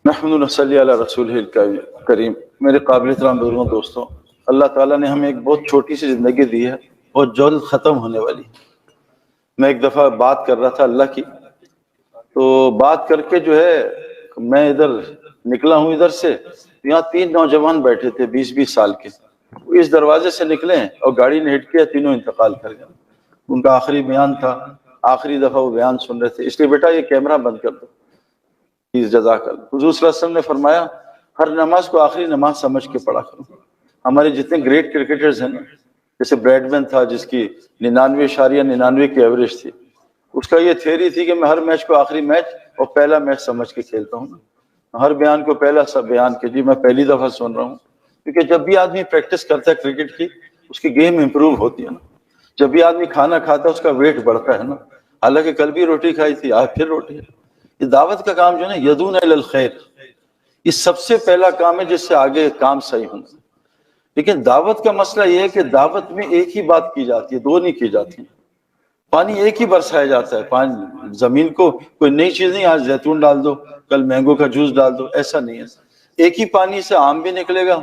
نحمد صلی علی رسول کریم۔ میرے قابل احترام بزرگوں، دوستوں، اللہ تعالیٰ نے ہمیں ایک بہت چھوٹی سی زندگی دی ہے، بہت جلد ختم ہونے والی۔ میں ایک دفعہ بات کر رہا تھا اللہ کی، تو بات کر کے جو ہے میں ادھر نکلا ہوں، ادھر سے یہاں 3 نوجوان بیٹھے تھے 20-20 سال کے، اس دروازے سے نکلے اور گاڑی نے ہٹ کیا، تینوں انتقال کر گئے۔ ان کا آخری بیان تھا، آخری دفعہ وہ بیان سن رہے تھے، اس لیے بیٹا یہ کیمرہ بند کر دو، جزاک اللہ۔ حضور صلی اللہ علیہ وسلم نے فرمایا ہر نماز کو آخری نماز سمجھ کے پڑھا کرو۔ ہمارے جتنے گریٹ کرکٹرز ہیں نا، جیسے بریڈ مین تھا جس کی 99.99 کی ایوریج تھی، اس کا یہ تھیوری تھی کہ میں ہر میچ کو آخری میچ اور پہلا میچ سمجھ کے کھیلتا ہوں، ہر بیان کو پہلا سب بیان کے جی میں پہلی دفعہ سن رہا ہوں، کیونکہ جب بھی آدمی پریکٹس کرتا ہے کرکٹ کی، اس کی گیم امپروو ہوتی ہے نا۔ جب بھی آدمی کھانا کھاتا ہے اس کا ویٹ بڑھتا ہے نا، حالانکہ کل بھی روٹی کھائی تھی، آج پھر روٹی ہے۔ یہ دعوت کا کام جو ہے نا، یدون الی الخیر، یہ سب سے پہلا کام ہے جس سے آگے کام صحیح ہوں۔ لیکن دعوت کا مسئلہ یہ ہے کہ دعوت میں ایک ہی بات کی جاتی ہے، دو نہیں کی جاتی۔ پانی ایک ہی برسایا جاتا ہے، پانی زمین کو کوئی نئی چیز نہیں، آج زیتون ڈال دو، کل مینگو کا جوس ڈال دو، ایسا نہیں ہے۔ ایک ہی پانی سے آم بھی نکلے گا،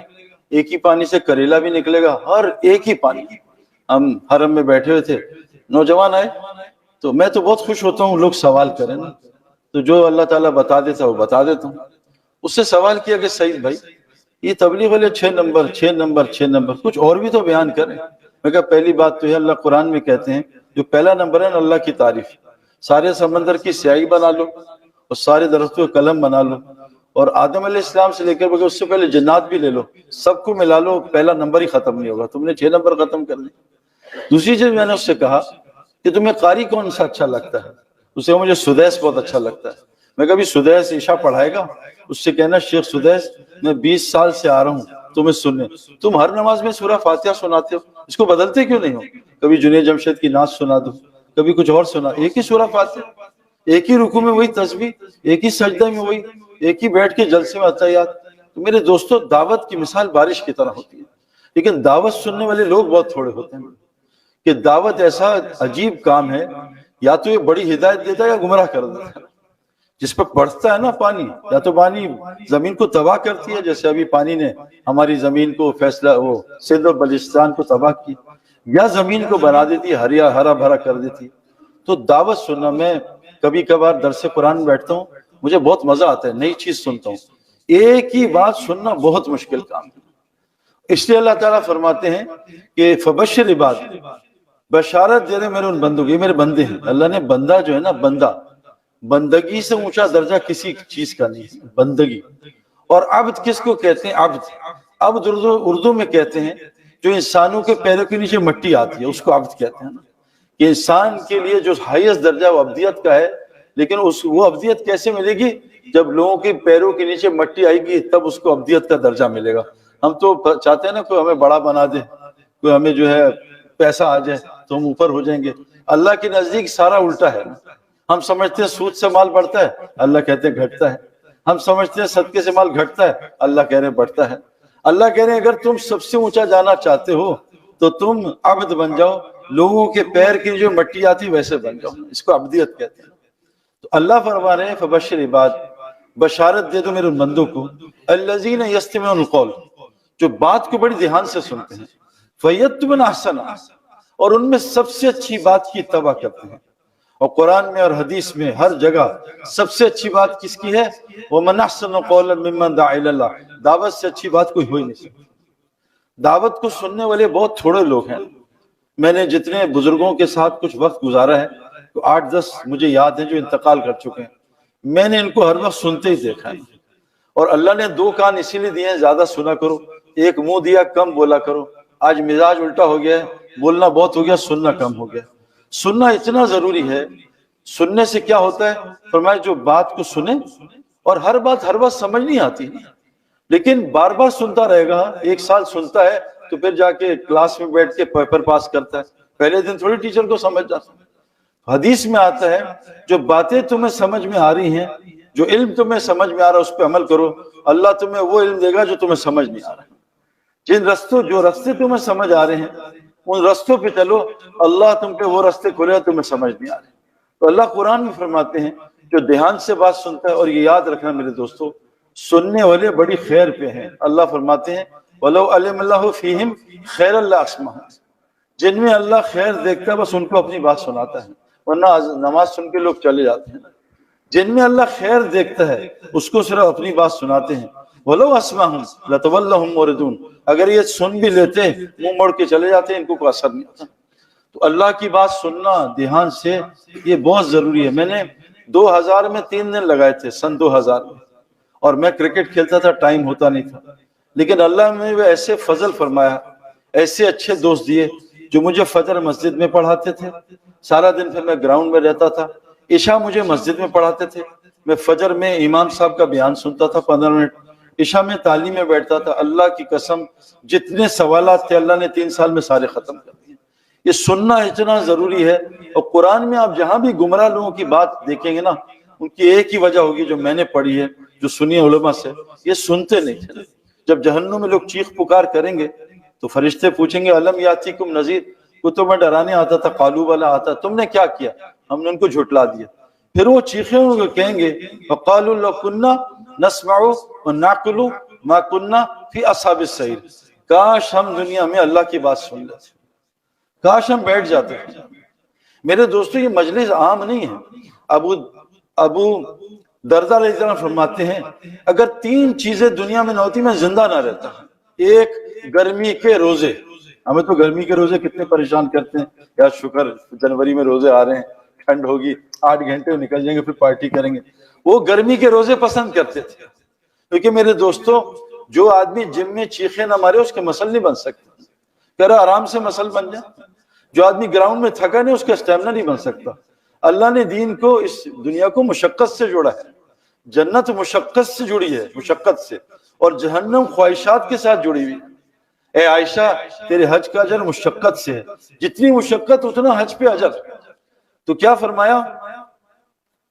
ایک ہی پانی سے کریلا بھی نکلے گا، ہر ایک ہی پانی۔ ہم حرم میں بیٹھے ہوئے تھے، نوجوان آئے، تو میں تو بہت خوش ہوتا ہوں لوگ سوال کریں نا، تو جو اللہ تعالیٰ بتا دیتا وہ بتا دیتا ہوں۔ اس سے سوال کیا کہ سعید بھائی یہ تبلیغ والے 6 نمبر کچھ اور بھی تو بیان کریں۔ میں کہا پہلی بات تو ہے اللہ قرآن میں کہتے ہیں جو پہلا نمبر ہے نا اللہ کی تعریف، سارے سمندر کی سیاہی بنا لو اور سارے درختوں کا قلم بنا لو، اور آدم علیہ السلام سے لے کر بغیر اس سے پہلے جنات بھی لے لو، سب کو ملا لو، پہلا نمبر ہی ختم نہیں ہوگا، تم نے 6 نمبر ختم کر لی۔ دوسری چیز میں نے اس سے کہا کہ تمہیں قاری کون سا اچھا لگتا ہے؟ اسے مجھے سدیس بہت اچھا لگتا ہے۔ میں کبھی سدیس عشاء پڑھائے گا، اس سے کہنا شیخ سدیس میں 20 سال سے آ رہا ہوں تمہیں سننے، تم ہر نماز میں سورہ فاتحہ سناتے ہو، اس کو بدلتے کیوں نہیں ہو؟ کبھی جنید جمشید کی نعت سنا دو، کبھی کچھ اور سنا، ایک ہی سورہ فاتحہ، ایک ہی رکوع میں وہی تسبیح، ایک ہی سجدہ میں وہی، ایک ہی بیٹھ کے جلسے میں عطیات۔ تو میرے دوستو دعوت کی مثال بارش کی طرح ہوتی ہے، لیکن دعوت سننے والے لوگ بہت تھوڑے ہوتے ہیں۔ کہ دعوت ایسا عجیب کام ہے، یا تو یہ بڑی ہدایت دیتا ہے یا گمراہ کر دیتا ہے۔ جس پر بڑھتا ہے نا پانی، یا تو پانی زمین کو تباہ کرتی ہے، جیسے ابھی پانی نے ہماری زمین کو سندھ اور بلوچستان کو تباہ کی، یا زمین کو بنا دیتی ہے، ہرا بھرا کر دیتی۔ تو دعوت سننا، میں کبھی کبھار درس قرآن میں بیٹھتا ہوں، مجھے بہت مزہ آتا ہے، نئی چیز سنتا ہوں۔ ایک ہی بات سننا بہت مشکل کام ہے، اس لیے اللہ تعالیٰ فرماتے ہیں کہ فبشر عباد، بشارت دے رہے میرے ان بندوں کو، یہ میرے بندے ہیں۔ اللہ نے بندہ جو ہے نا، بندگی سے اونچا درجہ کسی چیز کا نہیں ہے، بندگی۔ اور عبد کس کو کہتے ہیں؟ عبد اردو میں کہتے ہیں جو انسانوں کے پیروں کے نیچے مٹی آتی ہے، اس کو عبد کہتے ہیں نا۔ کہ انسان کے لیے جو ہائیسٹ درجہ وہ عبدیت کا ہے، لیکن وہ عبدیت کیسے ملے گی؟ جب لوگوں کے پیروں کے نیچے مٹی آئے گی تب اس کو عبدیت کا درجہ ملے گا۔ ہم تو چاہتے ہیں نا کوئی ہمیں بڑا بنا دے، کوئی ہمیں جو ہے پیسہ آ جائے تو ہم اوپر ہو جائیں گے۔ اللہ کے نزدیک سارا الٹا ہے۔ ہم سمجھتے ہیں سود سے مال بڑھتا ہے، اللہ کہتے ہیں گھٹتا ہے۔ ہم سمجھتے ہیں صدقے سے مال گھٹتا ہے، اللہ کہہ رہے ہیں بڑھتا ہے۔ اللہ کہہ رہے ہیں اگر تم سب سے اونچا جانا چاہتے ہو تو تم عبد بن جاؤ، لوگوں کے پیر کی جو مٹی آتی ویسے بن جاؤ، اس کو عبدیت کہتے ہیں۔ تو اللہ فرما رہے ہیں فبشر عباد، بشارت دے دو میرے ان بندوں کو، الذین یستمعون القول، جو بات کو بڑی دھیان سے سنتے ہیں، فیتبعون احسنہ، اور ان میں سب سے اچھی بات کی اتباع کرتے ہیں۔ اور قرآن میں اور حدیث میں ہر جگہ سب سے اچھی بات کس کی ہے؟ وَمَنْ أَحْسَنُ قَوْلًا مِّمَّنْ دَعَا إِلَى اللَّهِ، دعوت سے اچھی بات کوئی ہو ہی نہیں سکتی۔ دعوت کو سننے والے بہت تھوڑے لوگ ہیں۔ میں نے جتنے بزرگوں کے ساتھ کچھ وقت گزارا ہے تو 8-10 مجھے یاد ہیں جو انتقال کر چکے ہیں، میں نے ان کو ہر وقت سنتے ہی دیکھا ہے۔ اور اللہ نے 2 کان اسی لیے دیے ہیں زیادہ سنا کرو، ایک منہ دیا کم بولا کرو۔ آج مزاج الٹا ہو گیا ہے، بولنا بہت ہو گیا، سننا کم ہو گیا۔ سننا اتنا ضروری ہے۔ سننے سے کیا ہوتا ہے؟ فرمایا جو بات کو سنے، اور ہر بات سمجھ نہیں آتی، لیکن بار بار سنتا رہے گا، 1 سال سنتا ہے تو پھر جا کے کلاس میں بیٹھ کے پیپر پاس کرتا ہے، پہلے دن تھوڑی ٹیچر کو سمجھ جاتا ہے۔ حدیث میں آتا ہے جو باتیں تمہیں سمجھ میں آ رہی ہیں، جو علم تمہیں سمجھ میں آ رہا ہے اس پہ عمل کرو، اللہ تمہیں وہ علم دے گا جو تمہیں سمجھ نہیں آ رہا ہے۔ جو رستے تمہیں سمجھ آ رہے ہیں ان رستوں پہ چلو، اللہ تم پہ وہ رستے کھولے گا تمہیں سمجھ نہیں آ رہے۔ تو اللہ قرآن میں فرماتے ہیں جو دھیان سے بات سنتا ہے، اور یہ یاد رکھنا میرے دوستو، سننے والے بڑی خیر پہ ہیں. اللہ فرماتے ہیں وَلَوْ عَلِمَ اللَّهُ فِيهِمْ خَيْرًا لَأَسْمَعَهُمْ. جن میں اللہ خیر دیکھتا ہے بس ان کو اپنی بات سناتا ہے، ورنہ نماز سن کے لوگ چلے جاتے ہیں. جن میں اللہ خیر دیکھتا ہے اس کو صرف اپنی بات سناتے ہیں. وَلَوْ أَسْمَعَهُمْ لَتَوَلَّوْا مُعْرِضُونَ. اگر یہ سن بھی لیتے منہ موڑ کے چلے جاتے ہیں، ان کو کوئی اثر نہیں ہوتا. تو اللہ کی بات سننا دھیان سے یہ بہت ضروری ہے. میں نے 2000 میں 3 دن لگائے تھے، سن 2000 میں، اور میں کرکٹ کھیلتا تھا، ٹائم ہوتا نہیں تھا. لیکن اللہ نے وہ ایسے فضل فرمایا، ایسے اچھے دوست دیے جو مجھے فجر مسجد میں پڑھاتے تھے. سارا دن پھر میں گراؤنڈ میں رہتا تھا. عشاء مجھے مسجد میں پڑھاتے تھے. میں فجر میں امام صاحب کا بیان سنتا تھا 15 منٹ. عشاء میں تعلیم میں بیٹھتا تھا. اللہ کی قسم جتنے سوالات تھے اللہ نے 3 سال میں سارے ختم کر دیے. یہ سننا اتنا ضروری ہے. اور قرآن میں آپ جہاں بھی گمراہ لوگوں کی بات دیکھیں گے نا، ان کی ایک ہی وجہ ہوگی جو میں نے پڑھی ہے، جو سنی علماء سے، یہ سنتے نہیں تھے. جب جہنم میں لوگ چیخ پکار کریں گے تو فرشتے پوچھیں گے الم یاتیکم نذیر، وہ تمہیں ڈرانے آتا تھا، قالوا بلا آتا، تم نے کیا کیا؟ ہم نے ان کو جھٹلا دیا. پھر وہ چیخیں ان کو کہیں گے وقالوا لو كنا نسمع ونعقل ما كنا في اصحاب السعیر. کاش ہم دنیا میں اللہ کی بات سن لیتے، کاش ہم بیٹھ جاتے. میرے دوستو یہ مجلس عام نہیں ہے. ابو دردہ رضی اللہ عنہ فرماتے ہیں اگر 3 چیزیں دنیا میں نہ ہوتی میں زندہ نہ رہتا. ایک، گرمی کے روزے. ہمیں تو گرمی کے روزے کتنے پریشان کرتے ہیں. یا شکر جنوری میں روزے آ رہے ہیں، ٹھنڈ ہوگی، 8 گھنٹے نکل جائیں گے، پھر پارٹی کریں گے. وہ گرمی کے روزے پسند کرتے تھے. کیونکہ میرے دوستو جو آدمی جم میں چیخے نہ مارے اس کے مسل نہیں بن سکتے. کہہ رہا آرام سے مسل بن جائے. جو آدمی گراؤنڈ میں تھکا نہیں اس کا اسٹیمنا نہیں بن سکتا. اللہ نے دین کو، اس دنیا کو مشقت سے جوڑا ہے. جنت مشقت سے جڑی ہے، مشقت سے، اور جہنم خواہشات کے ساتھ جڑی ہوئی. اے عائشہ تیرے حج کا اجر مشقت سے ہے، جتنی مشقت اتنا حج پہ اجر. تو کیا فرمایا؟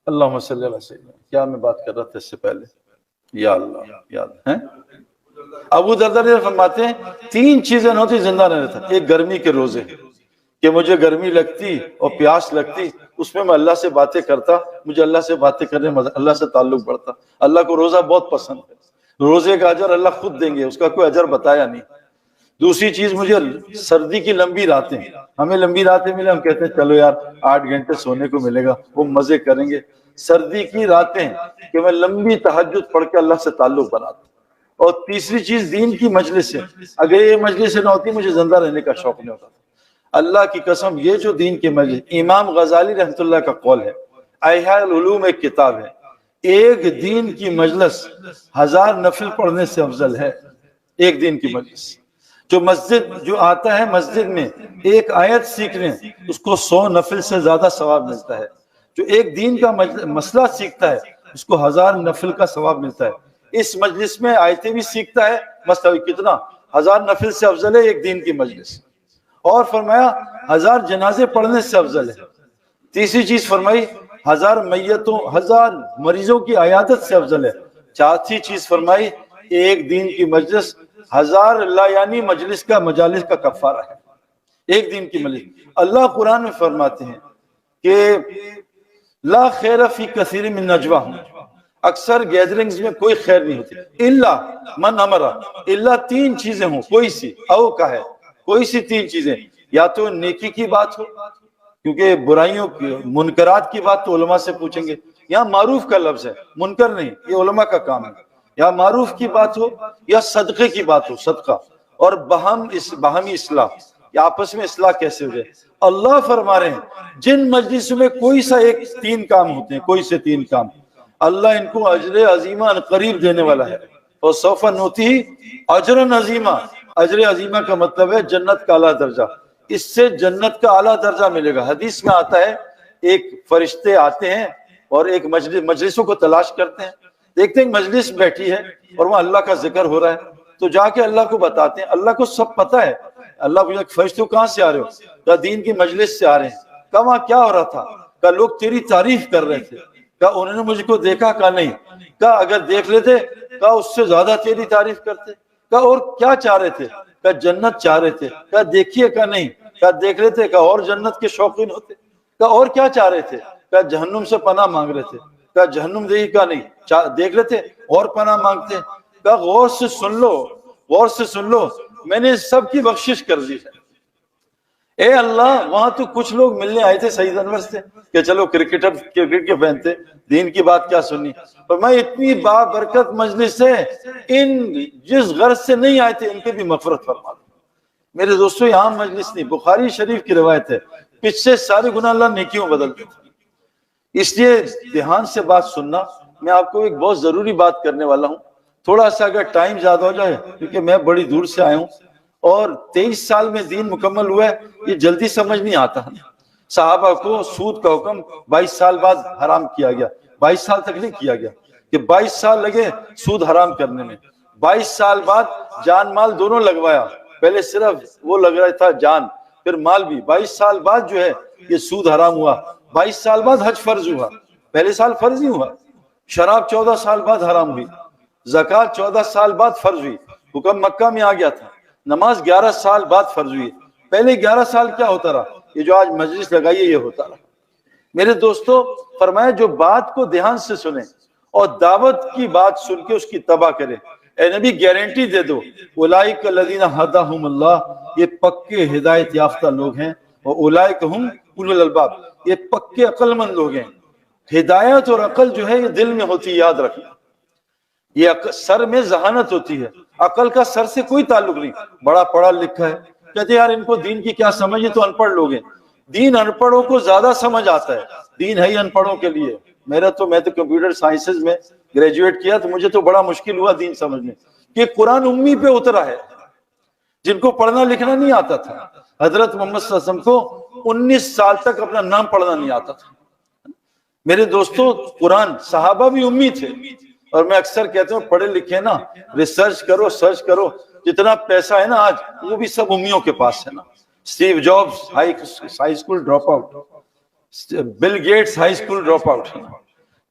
اللہم صلی اللہ علیہ وسلم. کیا میں بات کر رہا تھا اس سے پہلے؟ یا اللہ یاد ہے. ابو دردہ فرماتے ہیں 3 چیزیں نہ ہوتی زندہ نہ رہتا. ایک، گرمی کے روزے، کہ مجھے گرمی لگتی اور پیاس لگتی، اس میں اللہ سے باتیں کرتا، مجھے اللہ سے باتیں کرنے اللہ سے تعلق بڑھتا. اللہ کو روزہ بہت پسند ہے. روزے کا اجر اللہ خود دیں گے، اس کا کوئی اجر بتایا نہیں. دوسری چیز، مجھے سردی کی لمبی راتیں. ہمیں لمبی راتیں ملے، ہم کہتے ہیں چلو یار 8 گھنٹے سونے کو ملے گا، وہ مزے کریں گے. سردی کی راتیں کہ میں لمبی تہجد پڑھ کے اللہ سے تعلق بناتا. اور تیسری چیز دین کی مجلس ہے. اگر یہ مجلس نہ ہوتی مجھے زندہ رہنے کا شوق نہیں ہوتا. اللہ کی قسم یہ جو دین کی مجلس، امام غزالی رحمۃ اللہ کا قول ہے، احیاء العلوم ایک کتاب ہے، ایک دین کی مجلس 1000 نفل پڑھنے سے افضل ہے. ایک دین کی مجلس. جو مسجد جو آتا ہے مسجد میں ایک آیت سیکھنے، اس کو 100 نفل سے زیادہ ثواب ملتا ہے. جو ایک دین کا مسئلہ سیکھتا ہے اس کو 1000 نفل کا ثواب ملتا ہے. اس مجلس میں آیتیں بھی سیکھتا ہے، مسئلہ کتنا 1000 نفل سے افضل ہے ایک دین کی مجلس. اور فرمایا 1000 جنازے پڑھنے سے افضل ہے. تیسری چیز فرمائی 1000 میتوں، 1000 مریضوں کی عیادت سے افضل ہے. چوتھی چیز فرمائی ایک دین کی مجلس 1000 لا یعنی مجلس کا مجالس کا کفارہ ہے. ایک دین کی مجلس. اللہ قرآن میں فرماتے ہیں کہ لا خیر فی کثیر من نجواہم، اکثر گیدرنگز میں کوئی خیر نہیں ہوتی، الا من امر، الا 3 چیزیں ہوں، کوئی سی او کا ہے، کوئی سی 3 چیزیں. یا تو نیکی کی بات ہو، کیونکہ برائیوں کی منکرات کی بات تو علماء سے پوچھیں گے. یہاں معروف کا لفظ ہے، منکر نہیں، یہ علماء کا کام ہے. یا معروف کی بات ہو یا صدقے کی بات ہو، صدقہ، اور باہمی اصلاح، یا آپس میں اصلاح کیسے ہو جائے. اللہ فرما رہے ہیں جن مجلسوں میں کوئی سا 3 کام ہوتے ہیں، کوئی سے 3 کام، اللہ ان کو اجر عظیمہ قریب دینے والا ہے. اور سوف نؤتیہ اجرا عظیمہ. اجر عظیمہ کا مطلب ہے جنت کا اعلیٰ درجہ. اس سے جنت کا اعلیٰ درجہ ملے گا. حدیث میں آتا ہے ایک فرشتے آتے ہیں اور ایک مجلسوں کو تلاش کرتے ہیں، دیکھتے ہیں مجلس بیٹھی ہے اور وہاں اللہ کا ذکر ہو رہا ہے، تو جا کے اللہ کو بتاتے ہیں. اللہ کو سب پتہ ہے. اللہ پوچھا فرشتوں کہاں سے آ رہے ہو؟ کہا دین کی مجلس سے آ رہے ہیں. کہا وہاں کیا ہو رہا تھا؟ کہا لوگ تیری تعریف کر رہے تھے. کہا انہوں نے مجھ کو دیکھا؟ کہا نہیں. کہا اگر دیکھ لیتے؟ کہا اس سے زیادہ تیری تعریف کرتے. کہا اور کیا چاہ رہے تھے؟ کہا جنت چاہ رہے تھے. کہا دیکھیے؟ کہا نہیں. کہا دیکھ لیتے؟ کہا اور جنت کے شوقین ہوتے. کہا اور کیا چاہ رہے تھے؟ کہا جہنم سے پناہ مانگ رہے تھے. کہا جہنم دیکھی؟ کہا نہیں، دیکھ لیتے اور پناہ مانگتے؟ کہا غور سے سن لو، غور سے سن لو، میں نے سب کی بخشش کر دی ہے۔ اے اللہ، وہاں تو کچھ لوگ ملنے آئے تھے سعید انور سے کہ چلو کرکٹ کے فین تھے، دین کی بات کیا سنی، پر میں اتنی بابرکت مجلس ہے، ان جس غرض سے نہیں آئے تھے ان کے بھی مغفرت فرما دو۔ میرے دوستو، یہاں مجلس نہیں، بخاری شریف کی روایت ہے، پچھے سارے گناہ اللہ نیکیوں بدل دیتے ہیں۔ اس لیے دھیان سے بات سننا۔ میں آپ کو ایک بہت ضروری بات کرنے والا ہوں، تھوڑا سا اگر ٹائم زیادہ ہو جائے، کیونکہ میں بڑی دور سے آیا ہوں اور 23 سال میں دین مکمل ہوا ہے، یہ جلدی سمجھ نہیں آتا۔ صحابہ کو سود کا حکم 22 سال بعد حرام کیا گیا، 22 سال تک نہیں کیا گیا، کہ 22 سال لگے سود حرام کرنے میں، 22 سال بعد جان مال دونوں لگوایا، پہلے صرف وہ لگ رہا تھا جان، پھر مال بھی، 22 سال بعد جو ہے یہ سود حرام ہوا، 22 سال بعد حج فرض ہوا، پہلے سال فرض نہیں ہوا، شراب 14 سال بعد حرام ہوئی، زکوٰۃ 14 سال بعد فرض ہوئی، حکم مکہ میں آ گیا تھا، نماز 11 سال بعد فرض ہوئی، پہلے 11 سال کیا ہوتا رہا؟ یہ جو آج مجلس لگائی ہے یہ ہوتا رہا۔ میرے دوستو، فرمایا جو بات کو دھیان سے سنیں اور دعوت کی بات سن کے اس کی تباہ کرے، اے نبی گارنٹی دے دو، اولئک الذین ھداھم اللہ، یہ پکے ہدایت یافتہ لوگ ہیں، اور اولئک ھم اولو الالباب، یہ پکے عقل مند لوگ ہیں۔ ہدایت اور عقل جو ہے یہ دل میں ہوتی ہے، یاد رکھنا، یہ سر میں ذہانت ہوتی ہے، عقل کا سر سے کوئی تعلق نہیں۔ بڑا پڑھا لکھا ہے، کہتے یار ان کو دین کی کیا سمجھ، یہ تو ان پڑھ لوگ ہیں۔ دین ان پڑھوں کو زیادہ سمجھ آتا ہے، دین ہے ہی ان پڑھوں کے لیے۔ میں تو کمپیوٹر سائنسز میں گریجویٹ کیا، تو مجھے تو بڑا مشکل ہوا دین سمجھنے، کہ قرآن امی پہ اترا ہے، جن کو پڑھنا لکھنا نہیں آتا تھا۔ حضرت محمد صلی اللہ علیہ وسلم کو 19 سال تک اپنا نام پڑھنا نہیں آتا تھا۔ میرے دوستو، قرآن، صحابہ بھی امی تھے، اور میں اکثر کہتا ہوں پڑھے لکھے نا، ریسرچ کرو، سرچ کرو، جتنا پیسہ ہے نا آج وہ بھی سب امیوں کے پاس ہے نا۔ Steve Jobs high school drop out, Bill Gates high school drop out,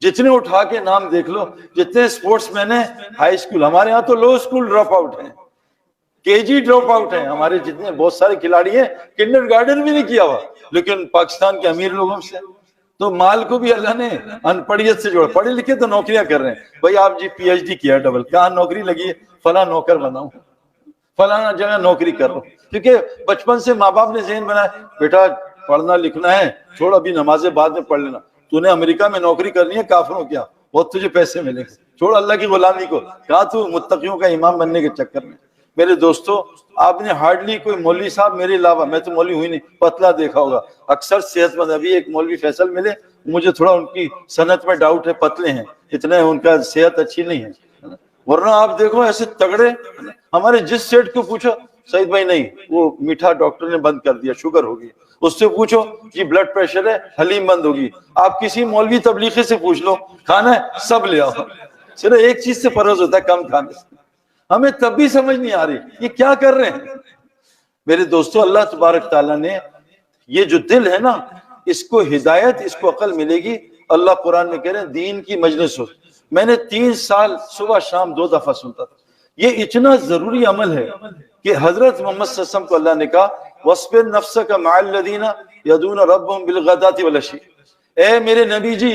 جتنے اٹھا کے نام دیکھ لو، جتنے سپورٹس مین ہیں ہائی اسکول، ہمارے ہاں تو لو اسکول ڈراپ آؤٹ ہیں، کے جی ڈراپ آؤٹ ہیں، ہمارے جتنے بہت سارے کھلاڑی ہیں کنڈر گارڈن بھی نہیں کیا ہوا، لیکن پاکستان کے امیر لوگوں سے۔ تو مال کو بھی اللہ نے ان پڑھیت سے جوڑا، پڑھے لکھے تو نوکریاں کر رہے ہیں، بھائی آپ جی پی ایچ ڈی کیا ڈبل، کہاں نوکری لگی ہے؟ فلاں نوکر بناؤں، فلاں جگہ نوکری کر رہا ہوں، کیونکہ بچپن سے ماں باپ نے ذہن بنایا بیٹا پڑھنا لکھنا ہے، چھوڑ ابھی نمازیں بعد میں پڑھ لینا، تو نے امریکہ میں نوکری کرنی ہے کافروں کیا، بہت تجھے پیسے ملیں گے، چھوڑ اللہ کی غلامی کو، کہاں تو متقیوں کا امام بننے کے چکر میں۔ میرے دوستو، آپ نے ہارڈلی کوئی مولوی صاحب میرے علاوہ، میں تو مولوی ہوئی نہیں، پتلا دیکھا ہوگا، اکثر صحت مند، ابھی ایک مولوی فیصل ملے، مجھے تھوڑا ان کی صنعت میں ڈاؤٹ ہے، پتلے ہیں اتنے، ان کا صحت اچھی نہیں ہے، ورنہ آپ دیکھو ایسے تگڑے۔ ہمارے جس سیٹ کو پوچھو، سعید بھائی نہیں وہ میٹھا ڈاکٹر نے بند کر دیا، شوگر ہوگی، اس سے پوچھو جی بلڈ پریشر ہے، حلیم بند ہوگی، آپ کسی مولوی تبلیغی سے پوچھ لو کھانا ہے سب لے آؤ، صرف ایک چیز سے پرہیز ہوتا ہے، کم کھانے سے۔ ہمیں تب بھی سمجھ نہیں آ رہی یہ کیا کر رہے ہیں۔ میرے دوستو، اللہ تبارک تعالیٰ نے یہ جو دل ہے نا، اس کو ہدایت، اس کو عقل ملے گی۔ اللہ قرآن میں کہہ رہے ہیں دین کی مجلس ہو، میں نے 3 سال صبح شام 2 دفعہ سنتا تھا۔ یہ اتنا ضروری عمل ہے کہ حضرت محمد صلی اللہ علیہ وسلم کو اللہ نے کہا وَاصْبِرْ نَفْسَكَ مَعَ الَّذِينَ يَدْعُونَ رَبَّهُمْ بِالْغَدَاةِ وَالْعَشِيِّ، اے میرے نبی جی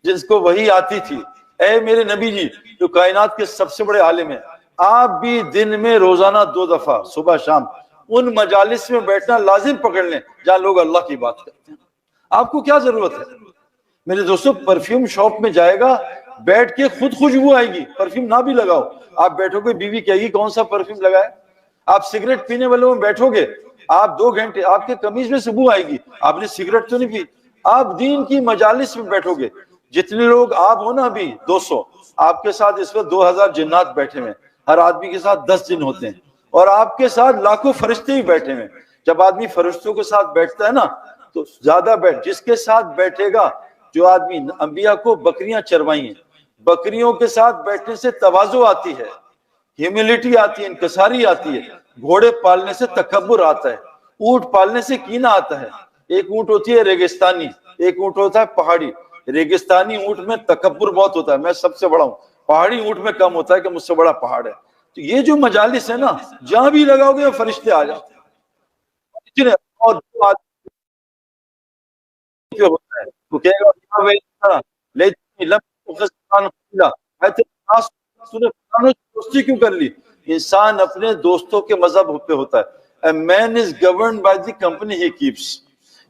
جس کو وحی آتی تھی، اے میرے نبی جی جو کائنات کے سب سے بڑے عالم ہیں، آپ بھی دن میں روزانہ 2 دفعہ صبح شام ان مجالس میں بیٹھنا لازم پکڑ لیں جہاں لوگ اللہ کی بات کرتے ہیں۔ آپ کو کیا ضرورت ہے؟ میرے دوستو، پرفیوم شاپ میں جائے گا، بیٹھ کے خود خوشبو آئے گی، پرفیوم نہ بھی لگاؤ، آپ بیٹھو گے بیوی کہے گی کون سا پرفیوم لگائے۔ آپ سگریٹ پینے والوں میں بیٹھو گے، آپ 2 گھنٹے آپ کے قمیض میں خوشبو آئے گی، آپ نے سگریٹ تو نہیں پی۔ آپ دین کی مجالس میں بیٹھو گے، جتنے لوگ آپ ہو نا ابھی 200، آپ کے ساتھ اس وقت 2000 جنات بیٹھے ہوئے ہیں، ہر آدمی کے ساتھ 10 جن ہوتے ہیں، اور آپ کے ساتھ لاکھوں فرشتے ہی بیٹھے ہوئے ہیں۔ جب آدمی فرشتوں کے ساتھ بیٹھتا ہے نا تو زیادہ جس کے ساتھ بیٹھے گا، جو آدمی، انبیاء کو بکریاں چروائی ہیں، بکریوں کے ساتھ بیٹھنے سے تواضع آتی ہے، ہیوملٹی آتی ہے، انکساری آتی ہے، گھوڑے پالنے سے تکبر آتا ہے، اونٹ پالنے سے کینہ آتا ہے۔ ایک اونٹ ہوتی ہے ریگستانی، ایک اونٹ ہوتا ہے پہاڑی۔ ریگستانی اونٹ میں تکبر بہت ہوتا ہے، میں سب سے بڑا ہوں، پہاڑی اونٹ میں کم ہوتا ہے کہ مجھ سے بڑا پہاڑ ہے۔ تو یہ جو مجالس ہے نا، جہاں بھی لگاؤ گے فرشتے آ جاتے ہیں، اور جو آدمی ہوتا ہے وہ کہے گا دوستی کیوں کر لی؟ انسان اپنے دوستوں کے مذہب پہ ہوتا ہے. A man is governed by the company he keeps.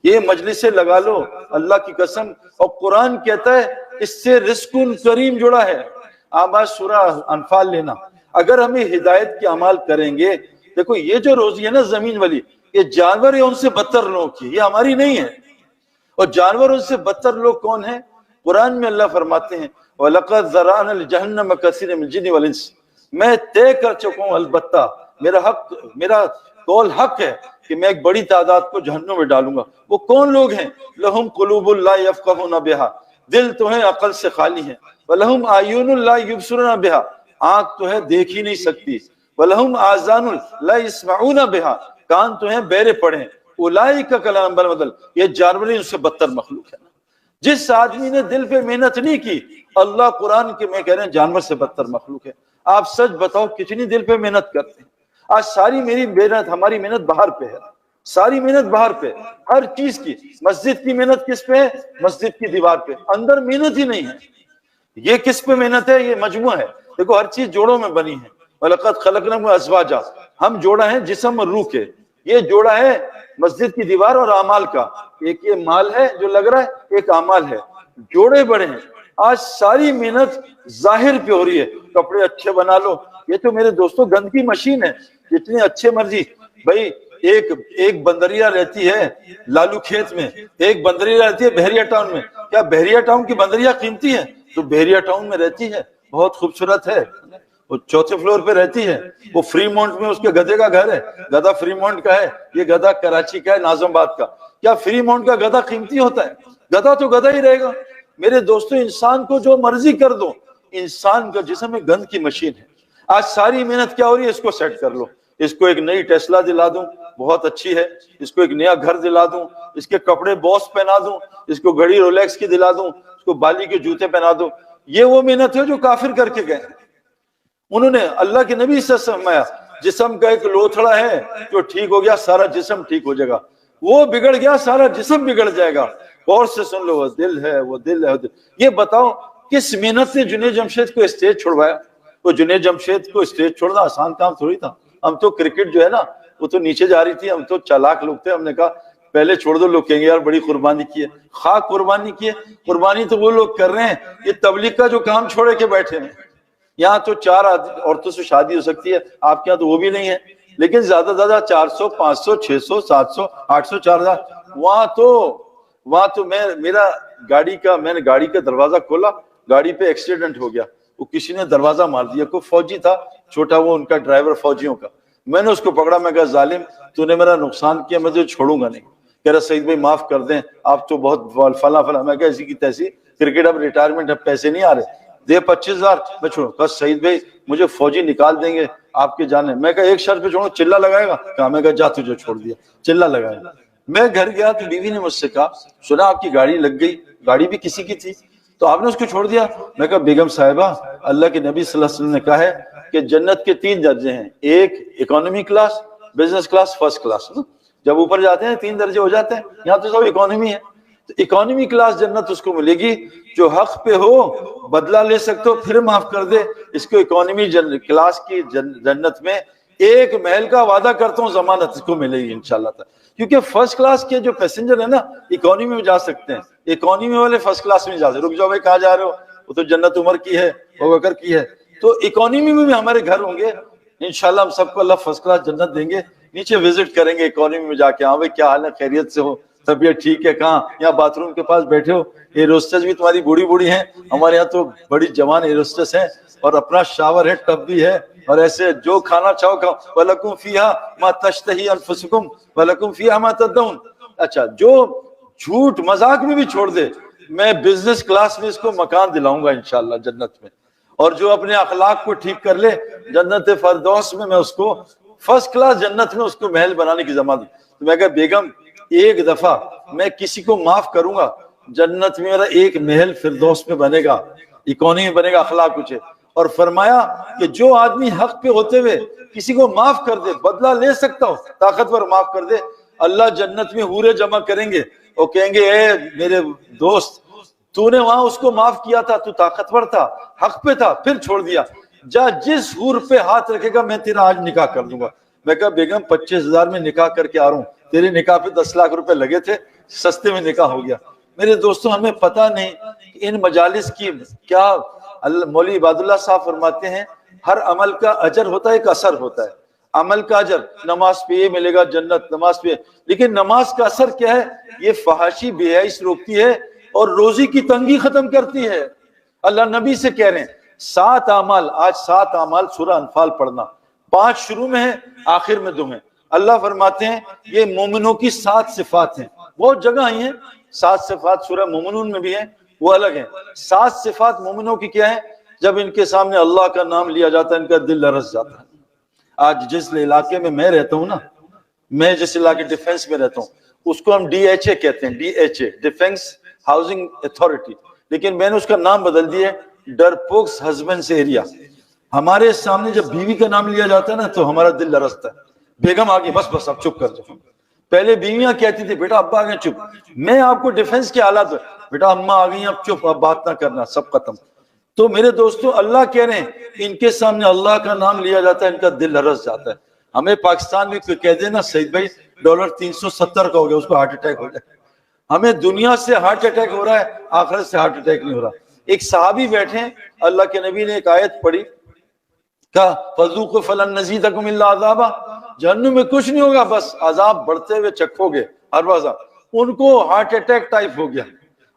یہ مجلسیں لگا لو اللہ کی قسم. اور قرآن کہتا ہے اس سے رزق کریم جڑا ہے. آپ آج سورہ انفال لینا, اگر ہمیں ہدایت کے اعمال کریں گے, دیکھو یہ جو روزی ہے نا زمین والی, یہ جانور ہے ان سے بدتر لوگوں کی, یہ ہماری نہیں ہے. اور جانور ان سے بدتر لوگ کون ہیں؟ قرآن میں اللہ فرماتے ہیں وَلَقَدْ ذَرَأْنَا لِجَهَنَّمَ كَثِيرًا مِنَ الْجِنِّ وَالْإِنسِ. میں طے کر چکا ہوں, البتہ میرا قول حق ہے کہ میں ایک بڑی تعداد کو جہنم میں ڈالوں گا. وہ کون لوگ ہیں؟ لَهُمْ قُلُوبٌ لَا يَفْقَهُونَ بِهَا, دل تو ہیں عقل سے خالی ہیں. وَلَهُمْ أَعْيُنٌ لَا يُبْصِرُونَ بِهَا, آنکھ تو ہے دیکھ ہی نہیں سکتی. وَلَهُمْ آذَانٌ لَا يَسْمَعُونَ بِهَا, کان تو ہیں بہرے پڑھے. اولئک کالانعام بل بدل, یہ جانور ان سے بدتر مخلوق ہے. جس آدمی نے دل پہ محنت نہیں کی, اللہ قرآن کے میں کہہ رہے ہیں جانور سے بدتر مخلوق ہے. آپ سچ بتاؤ کتنی دل پہ محنت کرتے ہیں؟ آج ساری میری محنت, ہماری محنت باہر پہ ہے, ساری محنت باہر پہ, ہر چیز کی. مسجد کی محنت کس پہ ہے؟ مسجد کی دیوار پہ. اندر محنت ہی نہیں ہے. یہ کس پہ محنت ہے؟ یہ مجموعہ ہے. دیکھو ہر چیز جوڑوں میں بنی ہے. وَلَقَدْ خَلَقْنَاكُمْ أَزْوَاجًا, ہم جوڑا ہے جسم اور روح کے. یہ جوڑا ہے مسجد کی دیوار اور اعمال کا. ایک یہ مال ہے جو لگ رہا ہے, ایک اعمال ہے. جوڑے بڑے ہیں. آج ساری محنت ظاہر پہ ہو رہی ہے. کپڑے اچھے بنا لو, یہ تو میرے دوستوں گندگی مشین ہے. جتنے اچھے مرضی بھائی, ایک بندریا رہتی ہے لالو کھیت میں, ایک بندریا رہتی ہے بحریہ ٹاؤن میں. کیا بحریہ ٹاؤن کی بندریا قیمتی ہے؟ تو بحریہ ٹاؤن میں رہتی ہے, بہت خوبصورت ہے, وہ 4تھے فلور پہ رہتی ہے. وہ فری مونٹ میں اس کے گدھے کا گھر ہے, گدھا فری مونٹ کا ہے. یہ گدھا کراچی کا ہے, ناظم آباد کا. کیا فری مونٹ کا گدھا قیمتی ہوتا ہے؟ گدھا تو گدھا ہی رہے گا. میرے دوستو انسان کو جو مرضی کر دو, انسان کا جسم ایک گند کی مشین ہے. آج ساری محنت کیا ہو رہی ہے؟ اس کو سیٹ کر لو. اس کو ایک نئی ٹیسلا دلا دوں, بہت اچھی ہے. اس کو ایک نیا گھر دلا دوں, اس کے کپڑے بوس پہنا دوں, اس کو گھڑی رولیکس کی دلا دوں, اس کو بالی کے جوتے پہنا دوں. یہ وہ محنت ہے جو کافر کر کے گئے. انہوں نے اللہ کے نبی سے فرمایا جسم کا ایک لوتھڑا ہے جو ٹھیک ہو گیا سارا جسم ٹھیک ہو جائے گا, وہ بگڑ گیا سارا جسم بگڑ جائے گا. غور سے سن لو, وہ دل ہے, وہ دل ہے. یہ بتاؤ کس محنت نے جنید جمشید کو اسٹیج چھوڑوایا؟ وہ جنید جمشید کو اسٹیج چھوڑنا آسان کام تھوڑی تھا. ہم تو کرکٹ جو ہے نا وہ تو نیچے جا رہی تھی, ہم تو چالاک لوگ تھے. ہم نے کہا پہلے چھوڑ دو. لوگ کہیں گے یار بڑی قربانی کی ہے. خاک قربانی کی ہے. قربانی تو وہ لوگ کر رہے ہیں, یہ تبلیغ کا جو کام چھوڑے کے بیٹھے ہیں. یہاں تو 4 عورتوں سے شادی ہو سکتی ہے, آپ کے یہاں تو وہ بھی نہیں ہے. لیکن زیادہ سے زیادہ 400 500 600 700 800 4000. وہاں تو میں نے گاڑی کا دروازہ کھولا, گاڑی پہ ایکسیڈنٹ ہو گیا. وہ کسی نے دروازہ مار دیا, کوئی فوجی تھا چھوٹا, وہ ان کا ڈرائیور فوجیوں کا. میں نے اس کو پکڑا, میں کہا ظالم تو نے میرا نقصان کیا, میں تجھے چھوڑوں گا نہیں. کہہ رہا سعید بھائی معاف کر دیں, آپ تو بہت فلاں. میں کہا اسی کی تیسی کرکٹ, اب ریٹائرمنٹ, اب پیسے نہیں آ رہے, دے 25,000 میں چھوڑوں. بس سعید بھائی مجھے فوجی نکال دیں گے آپ کے جانے. میں کہا ایک شرط پہ چھوڑوں, چلا لگائے گا؟ کہا. میں کہا جا, تجھے چھوڑ دیا. چلا لگایا. میں گھر گیا تو بیوی نے مجھ سے کہا سنا آپ کی گاڑی لگ گئی, گاڑی بھی کسی کی تھی, تو آپ نے اس کو چھوڑ دیا. میں کہا بیگم صاحبہ, اللہ کے نبی صلی اللہ علیہ وسلم نے کہا ہے کہ جنت کے 3 درجے ہیں, ایک economy class, business class, first class. جب اوپر جاتے ہیں 3 درجے ہو جاتے ہیں. یہاں تو سب اکانومی ہے. تو اکانومی کلاس جنت اس کو ملے گی جو حق پہ ہو, بدلہ لے سکتے ہو, پھر معاف کر دے. اس کو اکانومی کلاس کی جنت میں ایک محل کا وعدہ کرتا ہوں ضمانت اس کو ملے گی انشاءاللہ تعالی. کیونکہ فرسٹ کلاس کے جو پیسنجر ہیں نا اکانومی میں جا سکتے ہیں, اکانومی والے فرسٹ کلاس میں جا سکتے. رک جاؤ بھائی کہاں جا رہے ہو؟ وہ تو جنت عمر کی ہے, ابو بکر کی ہے. تو اکانومی میں بھی ہمارے گھر ہوں گے انشاءاللہ. ہم سب کو اللہ فرسٹ کلاس جنت دیں گے. نیچے وزٹ کریں گے اکانومی میں جا کے, ہاں بھائی کیا حال ہے, خیریت سے ہو, طبیعت ٹھیک ہے, کہاں یہاں باتھ روم کے پاس بیٹھے ہو. یہ روسٹس بھی تمہاری بوڑھی ہیں, ہمارے یہاں تو بڑی جوان روسٹس ہیں, اور اپنا شاور ہے, ٹب بھی ہے, اور ایسے جو کھانا چاہو کھاؤ. وَلَكُمْ فِيهَا مَا تَشْتَهِي أَنفُسُكُمْ وَلَكُمْ فِيهَا مَا تَدَّعُونَ. اچھا, جو جھوٹ مذاق میں بھی چھوڑ دے, میں بزنس کلاس میں اس کو مکان دلاؤں گا انشاءاللہ جنت میں. اور جو اپنے اخلاق کو ٹھیک کر لے جنت فردوس میں اس کو فرسٹ کلاس جنت میں اس کو محل بنانے کی ضمانت. تو میں کہا بیگم ایک دفعہ میں کسی کو معاف کروں گا, جنت میں میرا ایک محل فردوس میں بنے گا, اکانومی میں بنے گا, اخلاق کچھ ہے. اور فرمایا کہ جو آدمی حق پہ ہوتے ہوئے کسی کو معاف کر دے, بدلہ لے سکتا ہو, طاقتور معاف کر دے, اللہ جنت میں حورے جمع کریں گے اور کہیں گے اے میرے دوست تو نے وہاں اس کو معاف کیا تھا، تو طاقتور تھا، حق پہ تھا، پھر چھوڑ دیا، جا جس حور پہ ہاتھ رکھے گا میں تیرا آج نکاح کر دوں گا۔ میں کہا بیگم 25,000 میں نکاح کر کے آ رہا ہوں، تیرے نکاح پہ 10 لاکھ روپے لگے تھے، سستے میں نکاح ہو گیا۔ میرے دوستوں ہمیں پتہ نہیں ان مجالس کی کیا، مولوی عباد اللہ صاحب فرماتے ہیں ہر عمل کا اجر ہوتا ہے، ایک اثر ہوتا ہے، عمل کا اجر، نماز پہ یہ ملے گا جنت، نماز پہ، لیکن نماز کا اثر کیا ہے؟ یہ فحاشی بے حیائی سے روکتی ہے اور روزی کی تنگی ختم کرتی ہے۔ اللہ نبی سے کہہ رہے ہیں 7 اعمال، آج 7 اعمال سورہ انفال پڑھنا، 5 شروع میں ہیں، آخر میں 2 ہیں۔ اللہ فرماتے ہیں یہ مومنوں کی 7 صفات ہیں، بہت جگہ آئی ہیں 7 صفات، سورہ مومنون میں بھی ہیں، وہ الگ ہیں۔ 7 صفات مومنوں کی کیا ہے؟ جب ان کے سامنے اللہ کا نام لیا جاتا ہے ان کا دل لرز جاتا ہے۔ آج جس علاقے میں میں رہتا ہوں نا، میں جس علاقے ڈیفنس میں رہتا ہوں اس کو ہم DHA کہتے ہیں، DHA ڈیفنس ہاؤسنگ اتھارٹی، لیکن میں نے اس کا نام بدل دیا ہے ڈرپوکس ہسبینڈس ایریا۔ ہمارے سامنے جب بیوی کا نام لیا جاتا ہے نا تو ہمارا دل لرزتا ہے، بیگم آگے بس اب چپ کر جاؤ۔ پہلے بیویاں کہتی تھی بیٹا ابا آگے چپ، میں آپ کو ڈیفنس کے حالات بیٹا اماں آ گئی اب چپ، اب بات نہ کرنا، سب ختم۔ تو میرے دوستو اللہ کہہ رہے ہیں ان کے سامنے اللہ کا نام لیا جاتا ہے ان کا دل لرز جاتا ہے۔ ہمیں پاکستان میں کوئی کہہ دے نا سعید بھائی ڈالر 370 کا ہو گیا، اس کو ہارٹ اٹیک ہو جائے۔ ہمیں دنیا سے ہارٹ اٹیک ہو رہا ہے، آخرت سے ہارٹ اٹیک نہیں ہو رہا۔ ایک صحابی بیٹھے ہیں، اللہ کے نبی نے ایک آیت پڑھی، کہا فذوقوا فلن نزیدکم الا عذابا، جہنم میں کچھ نہیں ہوگا بس عذاب بڑھتے ہوئے چکھو گے ہر روزہ۔ ان کو ہارٹ اٹیک ٹائپ ہو گیا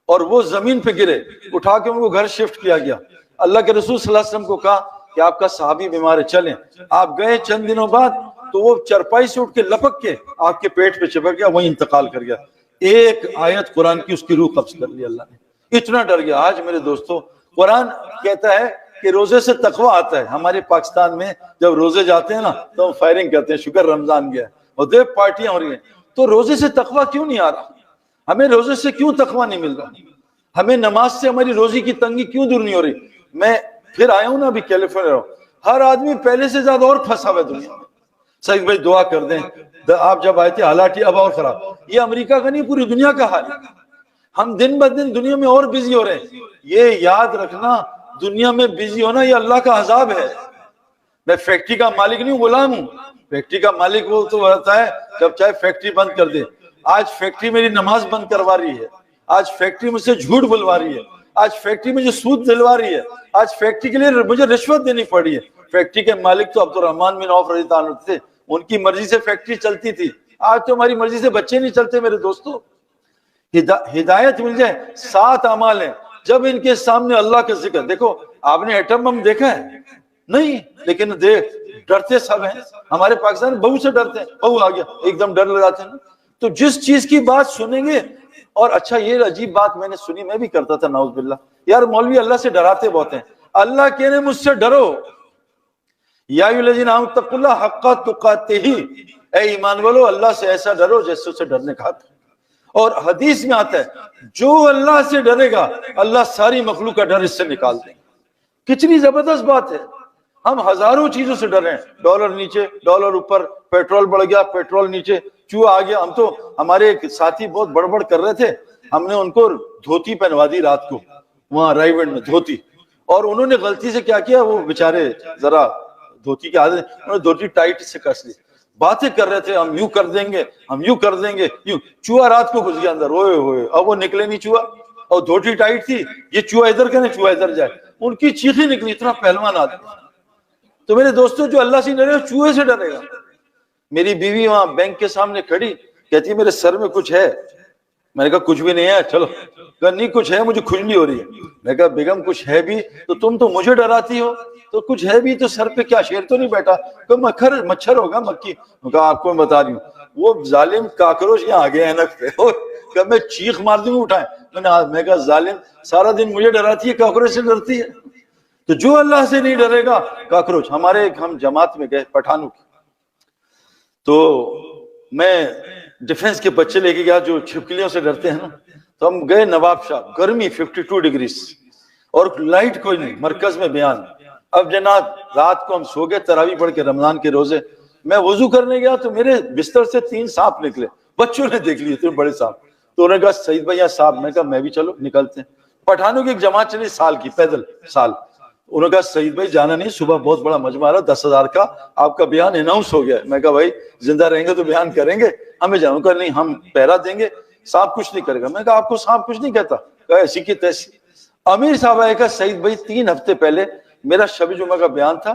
اور وہ زمین پہ گرے، اٹھا کے ان کو گھر شفٹ کیا گیا۔ اللہ کے رسول صلی اللہ علیہ وسلم کو کہا کہ آپ کا صحابی بیمار ہے چلیں، آپ گئے چند دنوں بعد تو وہ چرپائی سے اٹھ کے لپک کے آپ کے پیٹ پہ چپک گیا، وہیں انتقال کر گیا۔ ایک آیت قرآن کی اس کی روح قبض کر لی اللہ نے، اتنا ڈر گیا۔ آج میرے دوستو قرآن کہتا ہے کہ روزے سے تقوی آتا ہے۔ ہمارے پاکستان میں جب روزے جاتے ہیں نا تو ہم فائرنگ کرتے ہیں، شکر رمضان گیا اور دیکھ پارٹیاں ہو رہی ہیں، تو روزے سے تقوی کیوں نہیں آ رہا؟ ہمیں روزے سے کیوں تقوی نہیں مل رہا؟ ہمیں نماز سے ہماری روزی کی تنگی کیوں دور نہیں ہو رہی؟ میں پھر آیا ہوں نا ابھی کیلیفورنیا، ہر آدمی پہلے سے زیادہ اور پھنسا ہوا ہے دنیا میں۔ سعید بھائی دعا کر دیں، آپ جب آئے تھے حالات اب اور خراب، یہ امریکہ کا نہیں پوری دنیا کا حال ہے۔ ہم دن بہ دن دنیا میں اور بزی ہو رہے ہیں۔ یہ یاد رکھنا دنیا میں بزی ہونا یہ اللہ کا عذاب ہے۔ میں فیکٹری کا مالک نہیں ہوں، غلام ہوں۔ فیکٹری کا مالک وہ تو ہوتا ہے جب چاہے فیکٹری بند کر دے۔ آج فیکٹری میری نماز بند کروا رہی ہے، آج فیکٹری مجھ سے جھوٹ بلوا رہی ہے، آج فیکٹری مجھے سود دلوا رہی ہے، آج فیکٹری کے لیے مجھے رشوت دینی پڑی ہے۔ فیکٹری کے مالک تو عبدالرحمن بن عوف رضی اللہ عنہ تھے، ان کی مرضی سے فیکٹری چلتی تھی۔ آج تو ہماری مرضی سے بچے نہیں چلتے میرے دوستو۔ ہدایت مل جائے، 7 اعمال ہیں جب ان کے سامنے اللہ کا ذکر، دیکھو آپ نے ایٹم بم دیکھا ہے نہیں، لیکن دیکھ ڈرتے سب ہیں۔ ہمارے پاکستان بہو سے ڈرتے ہیں، بہو آ گیا ایک دم ڈر لگاتے ہیں۔ تو جس چیز کی بات سنیں گے، اور اچھا یہ عجیب بات میں نے سنی، میں بھی کرتا تھا نعوذ باللہ، یار مولوی اللہ سے ڈراتے بہت ہیں۔ اللہ کہہ رہے مجھ سے ڈرو، یا ایھا الذین آمنوا اتقوا اللہ حق تقاتہ، اے ایمان والو اللہ سے ایسا ڈرو جیسے اسے ڈرنے کا حق۔ اور حدیث میں آتا ہے جو اللہ سے ڈرے گا اللہ ساری مخلوق کا ڈر اس سے نکال دیں گے۔ کتنی زبردست بات ہے۔ ہم ہزاروں چیزوں سے ڈر رہے ہیں، ڈالر نیچے، ڈالر اوپر، پیٹرول بڑھ گیا، پیٹرول نیچے، چوہا آ گیا۔ ہم تو ہمارے ایک ساتھی بہت بڑبڑ کر رہے تھے، ہم نے ان کو دھوتی پہنوا دی رات کو وہاں رائے گنج میں، دھوتی، اور انہوں نے غلطی سے کیا کیا، وہ بیچارے ذرا دھوتی کی عادت، انہوں نے دھوتی ٹائٹ سے کس لی، باتیں کر رہے تھے ہم یوں کر دیں گے، ہم یوں کر دیں گے، یوں۔ چوہا رات کو گھس گیا اندر، اوئے ہوئے، اب وہ نکلے نہیں چوہا، اور دھوتی ٹائٹ تھی، یہ چوہا ادھر کرے چوہا ادھر جائے، ان کی چیخیں نکلی، اتنا پہلوان آدمی۔ تو میرے دوستو جو اللہ سے ڈرے چوہے سے ڈرے گا۔ میری بیوی وہاں بینک کے سامنے کھڑی، کہتی ہے میرے سر میں کچھ ہے، میں نے کہا کچھ بھی نہیں ہے، چلو، کہا نہیں کچھ ہے، مجھے کھجلی ہو رہی ہے۔ میں نے کہا بیگم کچھ ہے بھی تو تم تو مجھے ڈراتی ہو، تو کچھ ہے بھی تو سر پہ کیا شیر تو نہیں بیٹھا؟ کہ مچھر ہوگا، مکھی۔ میں کہا آپ کو میں بتا رہی ہوں، وہ ظالم کاکروچ یہاں آ گیا اینک پہ، کہ میں چیخ مار دوں اٹھائیں۔ میں کہا ظالم سارا دن مجھے ڈراتی ہے، کاکروچ سے ڈرتی ہے؟ تو جو اللہ سے نہیں ڈرے گا کاکروچ۔ ہمارے ہم جماعت میں گئے پٹھانوں کی، تو میں ڈیفنس کے بچے لے کے گیا جو چھپکلیوں سے ڈرتے ہیں نا، تو ہم گئے نواب شاہ، گرمی 52 ڈگری اور لائٹ کوئی نہیں، مرکز میں بیان۔ اب جناب رات کو ہم سو گئے تراویح پڑھ کے رمضان کے روزے، میں وضو کرنے گیا تو میرے بستر سے 3 سانپ نکلے، بچوں نے دیکھ لیے، 3 بڑے سانپ۔ تو انہوں نے کہا سعید بھائی سانپ، میں کہا میں بھی چلو نکلتے ہیں۔ پٹھانوں کی ایک جماعت چلی سال کی، پیدل سال. انہوں نے کہا سعید بھائی جانا نہیں، صبح بہت بڑا مجمع رہا 10,000 کا، آپ کا بیان اناؤنس ہو گیا. میں کہا بھائی زندہ رہیں گے تو بیان کریں گے، ہمیں جانا. کہا نہیں ہم پہرا دیں گے، سانپ کچھ نہیں کرے گا. میں کہا آپ کو سانپ کچھ نہیں کہتا. کہا ایسی کی تیسی. امیر صاحب آئے کہا سعید بھائی 3 ہفتے پہلے میرا شب جمعہ کا بیان تھا،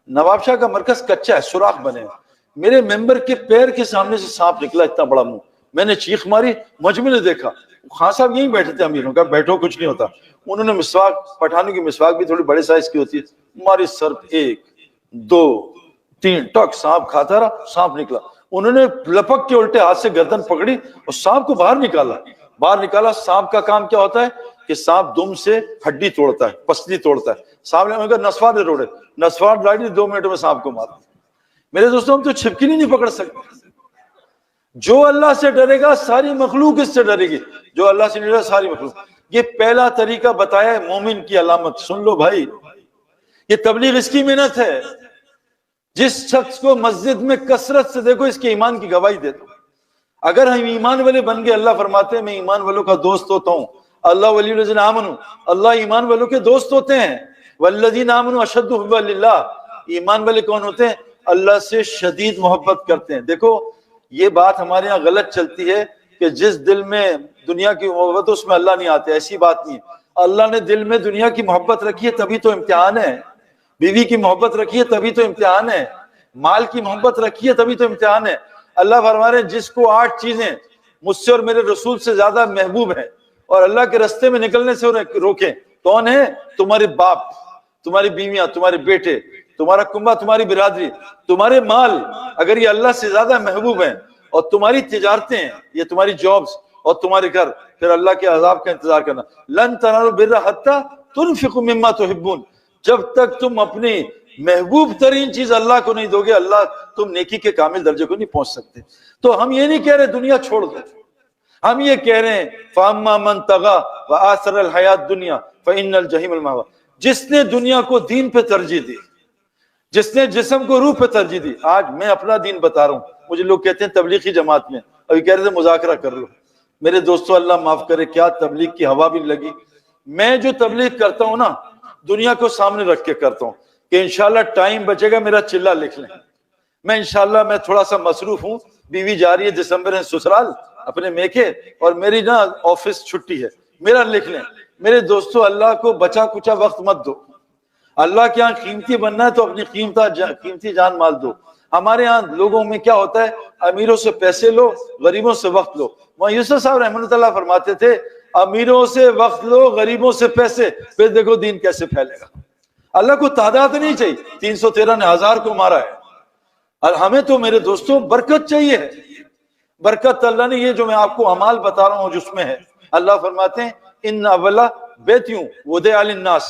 نواب شاہ کا مرکز کچا ہے، سوراخ بنے ہیں، میرے ممبر کے پیر کے سامنے سے سانپ نکلا اتنا بڑا منہ. میں نے چیخ ماری، مجمع نے دیکھا. خان صاحب یہیں بیٹھے تھے، امیروں کا بیٹھو کچھ نہیں ہوتا. انہوں نے مسواک، پٹھانوں کی مسواک بھی تھوڑی بڑے سائز کی ہوتی ہے، ہماری سر 1 2 3 ٹک سانپ کھاتا رہا، سانپ نکلا. انہوں نے لپک کے الٹے ہاتھ سے گردن پکڑی اور سانپ کو باہر نکالا. سانپ کا کام کیا ہوتا ہے کہ سانپ دم سے ہڈی توڑتا ہے، پسلی توڑتا ہے. سانپ نے کہا نسوار دے روڑے، نسوار ڈالی 2 منٹ میں سانپ کو مارا. میرے دوستوں ہم تو چھپکلی نہیں پکڑ سکتے. جو اللہ سے ڈرے گا ساری مخلوق اس سے ڈرے گی، جو اللہ سے نہیں ڈرے ساری مخلوق. یہ پہلا طریقہ بتایا ہے مومن کی علامت. سن لو بھائی، یہ تبلیغ اس کی محنت ہے. جس شخص کو مسجد میں کثرت سے دیکھو اس کے ایمان کی گواہی دے دو. اگر ہم ایمان والے بن گئے، اللہ فرماتے ہیں میں ایمان والوں کا دوست ہوتا ہوں. اللہ ولی الذین آمنوا، اللہ ایمان والوں کے دوست ہوتے ہیں. والذین آمنوا اشد حبا للہ، ایمان والے کون ہوتے ہیں؟ اللہ سے شدید محبت کرتے ہیں. دیکھو یہ بات ہمارے یہاں غلط چلتی ہے کہ جس دل میں دنیا کی محبت اس میں اللہ نہیں آتے. ایسی بات نہیں ہے. اللہ نے دل میں دنیا کی محبت رکھی ہے تبھی تو امتحان ہے. بیوی کی محبت رکھی ہے تبھی تو امتحان ہے. مال کی محبت رکھی ہے تبھی تو امتحان ہے. اللہ فرما رہے ہیں جس کو 8 چیزیں مجھ سے اور میرے رسول سے زیادہ محبوب ہیں اور اللہ کے رستے میں نکلنے سے روکیں، کون ہے؟ تمہارے باپ، تمہاری بیویاں، تمہارے بیٹے، تمہارا کنبہ، تمہاری برادری، تمہارے مال. اگر یہ اللہ سے زیادہ محبوب ہیں اور تمہاری تجارتیں، یہ تمہاری جابز اور تمہارے گھر، پھر اللہ کے عذاب کا انتظار کرنا. لن تنالوا البر حتی تنفقوا مما تحبون. جب تک تم اپنی محبوب ترین چیز اللہ کو نہیں دو گے، اللہ تم نیکی کے کامل درجے کو نہیں پہنچ سکتے. تو ہم یہ نہیں کہہ رہے دنیا چھوڑ دو، ہم یہ کہہ رہے ہیں فَأَمَّا مَنْ طَغَىٰ وَآثَرَ الْحَيَاةَ الدُّنْيَا فَإِنَّ الْجَحِيمَ الْمَأْوَىٰ. جس نے دنیا کو دین پہ ترجیح دی، جس نے جسم کو روح پہ ترجیح دی. آج میں اپنا دین بتا رہا ہوں. مجھے لوگ کہتے ہیں تبلیغی جماعت میں، ابھی کہہ رہے تھے مذاکرہ کر لو. میرے دوستو اللہ معاف کرے، کیا تبلیغ کی ہوا بھی لگی. میں جو تبلیغ کرتا ہوں نا دنیا کو سامنے رکھ کے کرتا ہوں کہ انشاءاللہ ٹائم بچے گا میرا چلہ لکھ لیں. میں انشاءاللہ میں تھوڑا سا مصروف ہوں، بیوی جا رہی ہے دسمبر میں سسرال اپنے میکے، اور میری نا آفس چھٹی ہے، میرا لکھ لیں. میرے دوستو اللہ کو بچا کچا وقت مت دو. اللہ کے یہاں قیمتی بننا ہے تو اپنی قیمتی جان مال دو. ہمارے ہاں لوگوں میں کیا ہوتا ہے، امیروں سے پیسے لو، غریبوں سے وقت لو. وہاں یوسف صاحب رحمۃ اللہ فرماتے تھے امیروں سے وقت لو، غریبوں سے پیسے، پھر دیکھو دین کیسے پھیلے گا. اللہ کو تعداد نہیں چاہیے، 313 نے 1000 کو مارا ہے. اور ہمیں تو میرے دوستوں برکت چاہیے. برکت اللہ نے یہ جو میں آپ کو اعمال بتا رہا ہوں جس میں ہے، اللہ فرماتے ہیں ان اولا بیتیوں وضع للناس،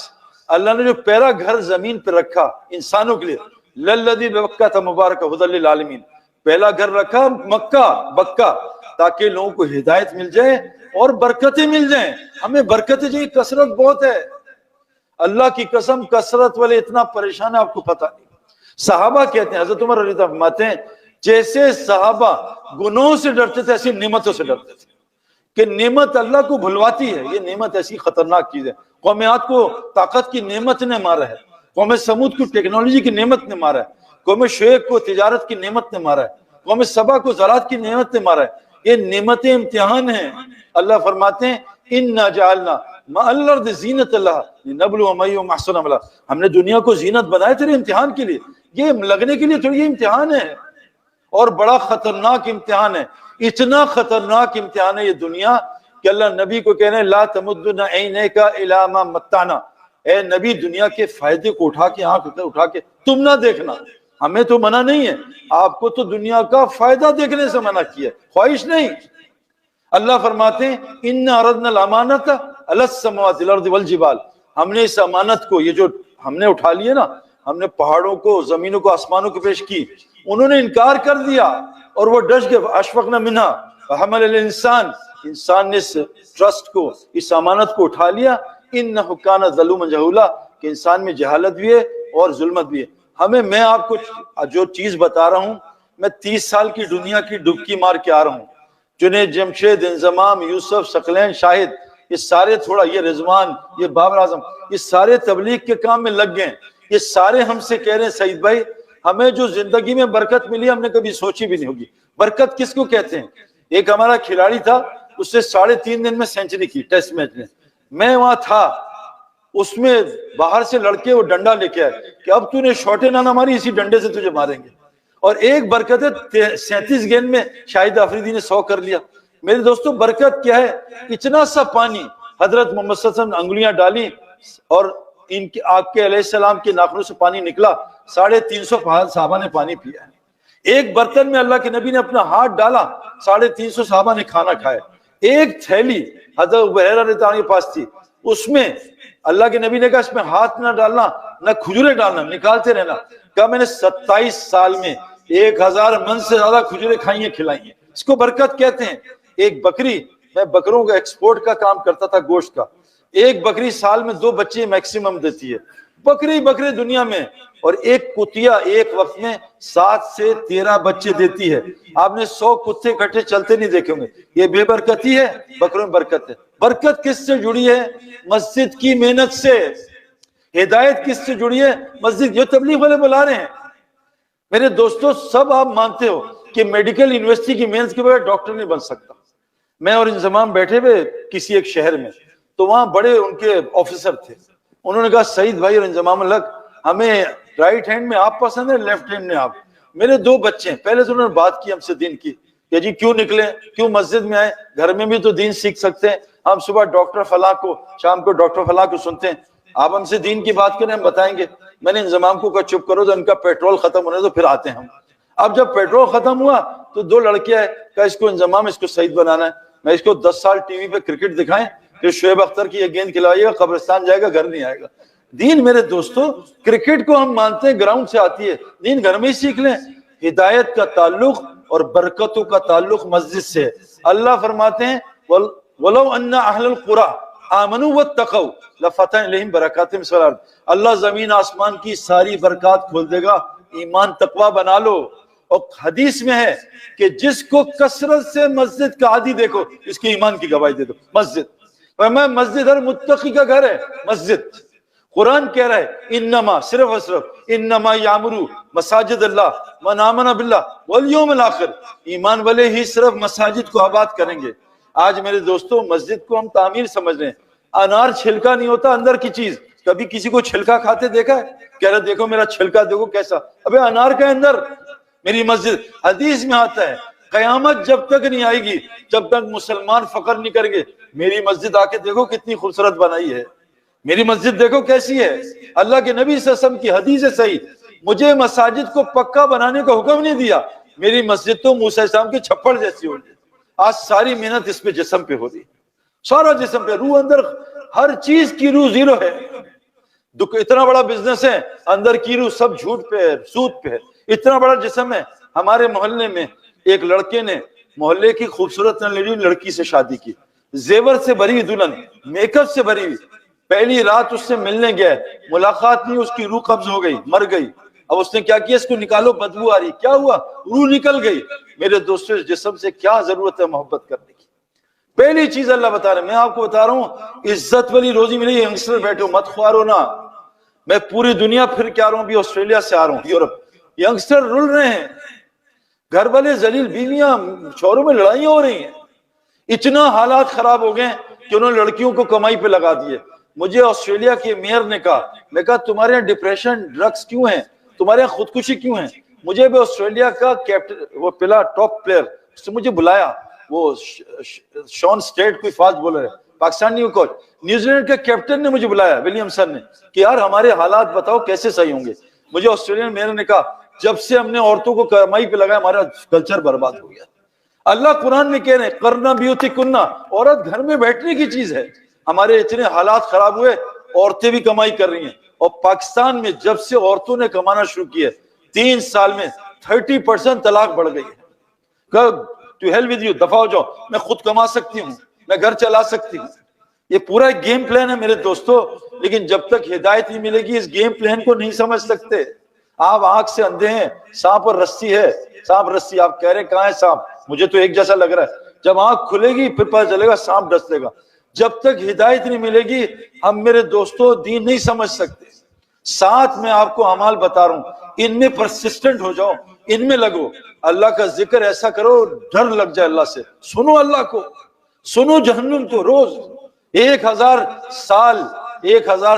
اللہ نے جو پہلا گھر زمین پہ رکھا انسانوں کے لیے، للذی ببکۃ مبارک ھدی للعالمین، پہلا گھر رکھا مکہ بکہ، تاکہ لوگوں کو ہدایت مل جائے اور برکتیں مل جائیں. ہمیں برکتیں چاہیے، کثرت بہت ہے. اللہ کی قسم کثرت والے اتنا پریشان ہے آپ کو پتہ نہیں. صحابہ کہتے ہیں، حضرت عمر رضی اللہ عنہ فرماتے ہیں جیسے صحابہ گناہوں سے ڈرتے تھے ایسی نعمتوں سے ڈرتے تھے، کہ نعمت اللہ کو بھلواتی ہے. یہ نعمت ایسی خطرناک چیز ہے. قوم عاد کو طاقت کی نعمت نے مارا ہے، قوم سمود کو ٹیکنالوجی کی نعمت نے مارا ہے، قوم شعیب کو تجارت کی نعمت نے مارا ہے، قوم سبا کو زراعت کی نعمت نے مارا ہے. یہ نعمتیں امتحان ہیں. اللہ فرماتے ہیں اِنَّا جَعَلْنَا مَعَ الْأَرْضِ زِینَةً لَهَا لِنَبْلُوَهُمْ أَیُّهُمْ أَحْسَنُ عَمَلًا. ہم نے دنیا کو زینت بنایا تیرے امتحان کے لیے، یہ لگنے کے لیے تھوڑی، یہ امتحان ہے اور بڑا خطرناک امتحان ہے. اتنا خطرناک امتحان ہے یہ دنیا کہ اللہ نبی کو کہہ رہے ہیں لا تمدن عینیک الی ما متعنا، اے نبی دنیا کے فائدے کو اٹھا کے، آنکھ اٹھا کے تم نہ دیکھنا. ہمیں تو منع نہیں ہے، آپ کو تو دنیا کا فائدہ دیکھنے سے منع کیا ہے، خواہش نہیں. اللہ فرماتے ہیں اِنَّا عَرَضْنَا الْأَمَانَةَ عَلَى السَّمَاوَاتِ وَالْأَرْضِ وَالْجِبَالِ، ہم نے اس امانت کو، یہ جو ہم نے اٹھا لیے نا، ہم نے پہاڑوں کو، زمینوں کو، آسمانوں کو پیش کی، انہوں نے انکار کر دیا اور وہ ڈش گئے. اشفقنا منہا وحمل الانسان، انسان نے اس ٹرسٹ کو، اس امانت کو اٹھا لیا. انہ کان ظلوما جہولا، کہ انسان میں جہالت بھی ہے اور ظلمت بھی ہے. میں آپ کو جو چیز بتا رہا ہوں، میں 30 سال کی دنیا کی ڈبکی مار کے آ رہا ہوں. جنید، جمشید، انضمام، یوسف، ثقلین، شاہد، یہ سارے تھوڑا، یہ رضوان، یہ بابر اعظم، یہ سارے تبلیغ کے کام میں لگ گئے. یہ سارے ہم سے کہہ رہے ہیں سعید بھائی ہمیں جو زندگی میں برکت ملی ہم نے کبھی سوچی بھی نہیں ہوگی. برکت کس کو کہتے ہیں؟ ایک ہمارا کھلاڑی تھا، اس سے 3.5 دن میں سینچری کی ٹیسٹ میچ میں وہاں تھا. اس میں باہر سے لڑکے وہ ڈنڈا لے کے آئے کہ اب تو نے شاٹیں نہ ماری، اسی ڈنڈے سے تجھے ماریں گے. اور ایک برکت ہے 37 گیند میں شاہد آفریدی نے 100 کر لیا. میرے دوستو برکت کیا ہے؟ اتنا سا پانی حضرت محمد صلی اللہ علیہ وسلم انگلیاں ڈالی اور ان کے آپ کے علیہ السلام کے ناخنوں سے پانی نکلا، 350 صحابہ نے پانی پیا ہے. ایک برتن میں اللہ کے نبی نے اپنا ہاتھ ڈالا، 350 صحابہ نے کھانا کھایا. ایک تھیلی حضرت ابو ہریرہ رضی اللہ عنہ کے پاس تھی، اس میں اللہ کے نبی نے کہا اس میں ہاتھ نہ ڈالنا، نہ کھجوریں ڈالنا، نکالتے رہنا. کہا میں نے 27 سال میں 1000 من سے زیادہ کھجوریں کھائی ہیں، کھلائی ہیں. اس کو برکت کہتے ہیں. ایک بکری، میں بکروں کا ایکسپورٹ کا کام کرتا تھا گوشت کا، ایک بکری سال میں 2 بچے میکسیمم دیتی ہے. بکری دنیا میں، اور ایک کتیا ایک وقت میں 7 سے 13 بچے دیتی ہے. آپ نے 100 کتے اکٹھے چلتے نہیں دیکھیں گے. یہ بے برکتی ہے؟ بکروں میں برکت ہے. برکت کس سے جڑی ہے؟ مسجد کی محنت سے. ہدایت کس سے جڑی ہے؟ مسجد. جو تبلیغ والے بلا رہے ہیں میرے دوستو، سب آپ مانتے ہو کہ میڈیکل یونیورسٹی کی محنت کے بغیر ڈاکٹر نہیں بن سکتا. میں اور انضمام بیٹھے ہوئے کسی ایک شہر میں، تو وہاں بڑے ان کے آفیسر تھے. انہوں نے کہا سعید بھائی اور انضمام الحق، ہمیں رائٹ ہینڈ میں آپ پسند ہے، لیفٹ ہینڈ میں آپ. میرے 2 بچے ہیں. پہلے تو انہوں نے بات کی ہم سے دین کی کہ جی کیوں نکلے، کیوں مسجد میں آئے، گھر میں بھی تو دین سیکھ سکتے ہیں. ہم صبح ڈاکٹر فلاں کو، شام کو ڈاکٹر فلاں کو سنتے ہیں، آپ ہم سے دین کی بات کریں، ہم بتائیں گے. میں نے انضمام کو کہا چپ کرو، تو ان کا پیٹرول ختم ہونے تو پھر آتے ہیں ہم. اب جب پیٹرول ختم ہوا تو 2 لڑکے آئے، کہا اس کو انضمام، اس کو سعید بنانا ہے. میں اس کو 10 سال ٹی وی پہ کرکٹ دکھائیں کہ شعیب اختر کی یہ گیند کھلائیے گا، قبرستان جائے گا، گھر نہیں آئے گا. دین میرے دوستو، کرکٹ کو ہم مانتے ہیں گراؤنڈ سے آتی ہے، دین گھر میں ہی سیکھ لیں. ہدایت کا تعلق اور برکتوں کا تعلق مسجد سے. اللہ فرماتے ہیں وَلَوْ أَنَّ أَهْلَ الْقُرَىٰ آمَنُوا وَاتَّقَوْا لَفَتَحْنَا عَلَيْهِمْ بَرَكَاتٍ مِنَ السَّمَاءِ. اللہ زمین آسمان کی ساری برکات کھول دے گا. ایمان تقوی بنا لو. اور حدیث میں ہے کہ جس کو کثرت سے مسجد کا عادی دیکھو، اس کے ایمان کی گواہی دے دو. مسجد ہر متقی کا گھر ہے. مسجد قرآن کہہ رہا ہے انما، صرف اور صرف انما یامرو مساجد اللہ من آمن باللہ والیوم الاخر. ایمان والے ہی صرف مساجد کو آباد کریں گے. آج میرے دوستو مسجد کو ہم تعمیر سمجھ رہے ہیں. انار چھلکا نہیں ہوتا، اندر کی چیز. کبھی کسی کو چھلکا کھاتے دیکھا ہے؟ کہہ رہا دیکھو میرا چھلکا دیکھو کیسا. ابے انار کا اندر میری مسجد. حدیث میں آتا ہے قیامت جب تک نہیں آئے گی جب تک مسلمان فخر نہیں کریں گے میری مسجد آ کے دیکھو کتنی خوبصورت بنائی ہے، میری مسجد دیکھو کیسی ہے. اللہ کے نبی صلی اللہ علیہ وسلم کی حدیث ہے صحیح، مجھے مساجد کو پکا بنانے کا حکم نہیں دیا. میری مسجد تو موسیٰ علیہ السلام کے چھپڑ جیسی ہو گئی. آج ساری محنت اس پہ جسم پہ ہو رہی، سارا جسم پہ. روح اندر، ہر چیز کی روح زیرو ہے. اتنا بڑا بزنس ہے، اندر کی روح سب جھوٹ پہ ہے، سود پہ ہے. اتنا بڑا جسم ہے. ہمارے محلے میں ایک لڑکے نے محلے کی خوبصورت لڑکی سے شادی کی، زیور سے بھری ہوئی دلہن، میک اپ سے بھری ہوئی. پہلی رات اس سے ملنے گئے، ملاقات نہیں، اس کی روح قبض ہو گئی، مر گئی. اب اس نے کیا کیا؟ اس کو نکالو، بدبو آ رہی. کیا ہوا؟ روح نکل گئی. میرے دوستو اس جسم سے کیا ضرورت ہے محبت کرنے کی؟ پہلی چیز اللہ بتا رہے ہیں. میں آپ کو بتا رہا ہوں عزت والی روزی ملی. ینگسٹر بیٹھو، مت خوارو نا. میں پوری دنیا پھر کے آ رہا ہوں، بھی آسٹریلیا سے آ رہا ہوں، یورپ. ینگسٹر رول رہے ہیں، گھر والے ذلیل، بیویاں شوہروں میں لڑائیاں ہو رہی ہیں. اتنا حالات خراب ہو گئے کہ انہوں نے لڑکیوں کو کمائی پہ لگا دیے. مجھے آسٹریلیا کے میئر نے کہا، میں کہا تمہارے یہاں ڈپریشن، ڈرگز کیوں ہیں؟ تمہارے یہاں خودکشی کیوں ہیں؟ مجھے بھی آسٹریلیا کا کیپٹن، وہ پلا ٹاپ پلیئر، اس نے مجھے بلایا. وہ شون سٹیٹ کوئی فاسٹ بولر ہے، پاکستانی کوچ. نیوزی لینڈ کے کیپٹن نے مجھے بلایا، ولیمسن نے، کہ یار ہمارے حالات بتاؤ کیسے صحیح ہوں گے. مجھے آسٹریلین میئر نے کہا جب سے ہم نے عورتوں کو کمائی پہ لگایا ہمارا کلچر برباد ہو گیا. اللہ قرآن میں کہہ رہے ہیں کرنا بیوتکننا، عورت گھر میں بیٹھنے کی چیز ہے. ہمارے اتنے حالات خراب ہوئے، عورتیں بھی کمائی کر رہی ہیں. اور پاکستان میں جب سے عورتوں نے کمانا شروع کیا 3 سال میں 30% طلاق بڑھ گئی ہے. ٹو ہیل ود یو، دفع ہو جاؤ، میں خود کما سکتی ہوں، میں گھر چلا سکتی ہوں. یہ پورا ایک گیم پلان ہے میرے دوستو. لیکن جب تک ہدایت نہیں ملے گی اس گیم پلان کو نہیں سمجھ سکتے. آپ آنکھ سے اندھے ہیں، سانپ اور رسی ہے، سانپ رسی. آپ کہہ رہے ہیں کہاں ہے سانپ؟ مجھے تو ایک جیسا لگ رہا ہے. جب آنکھ کھلے گی پھر پتہ چلے گا سانپ ڈس لے گا. جب تک ہدایت نہیں ملے گی ہم میرے دوستوں دین نہیں سمجھ سکتے۔ ساتھ میں آپ کو اعمال بتا رہا ہوں، ان میں پرسسٹنٹ ہو جاؤ، ان میں لگو، اللہ کا ذکر ایسا کرو ڈر لگ جائے اللہ سے، سنو اللہ کو، سنو جہنم کو۔ روز 1000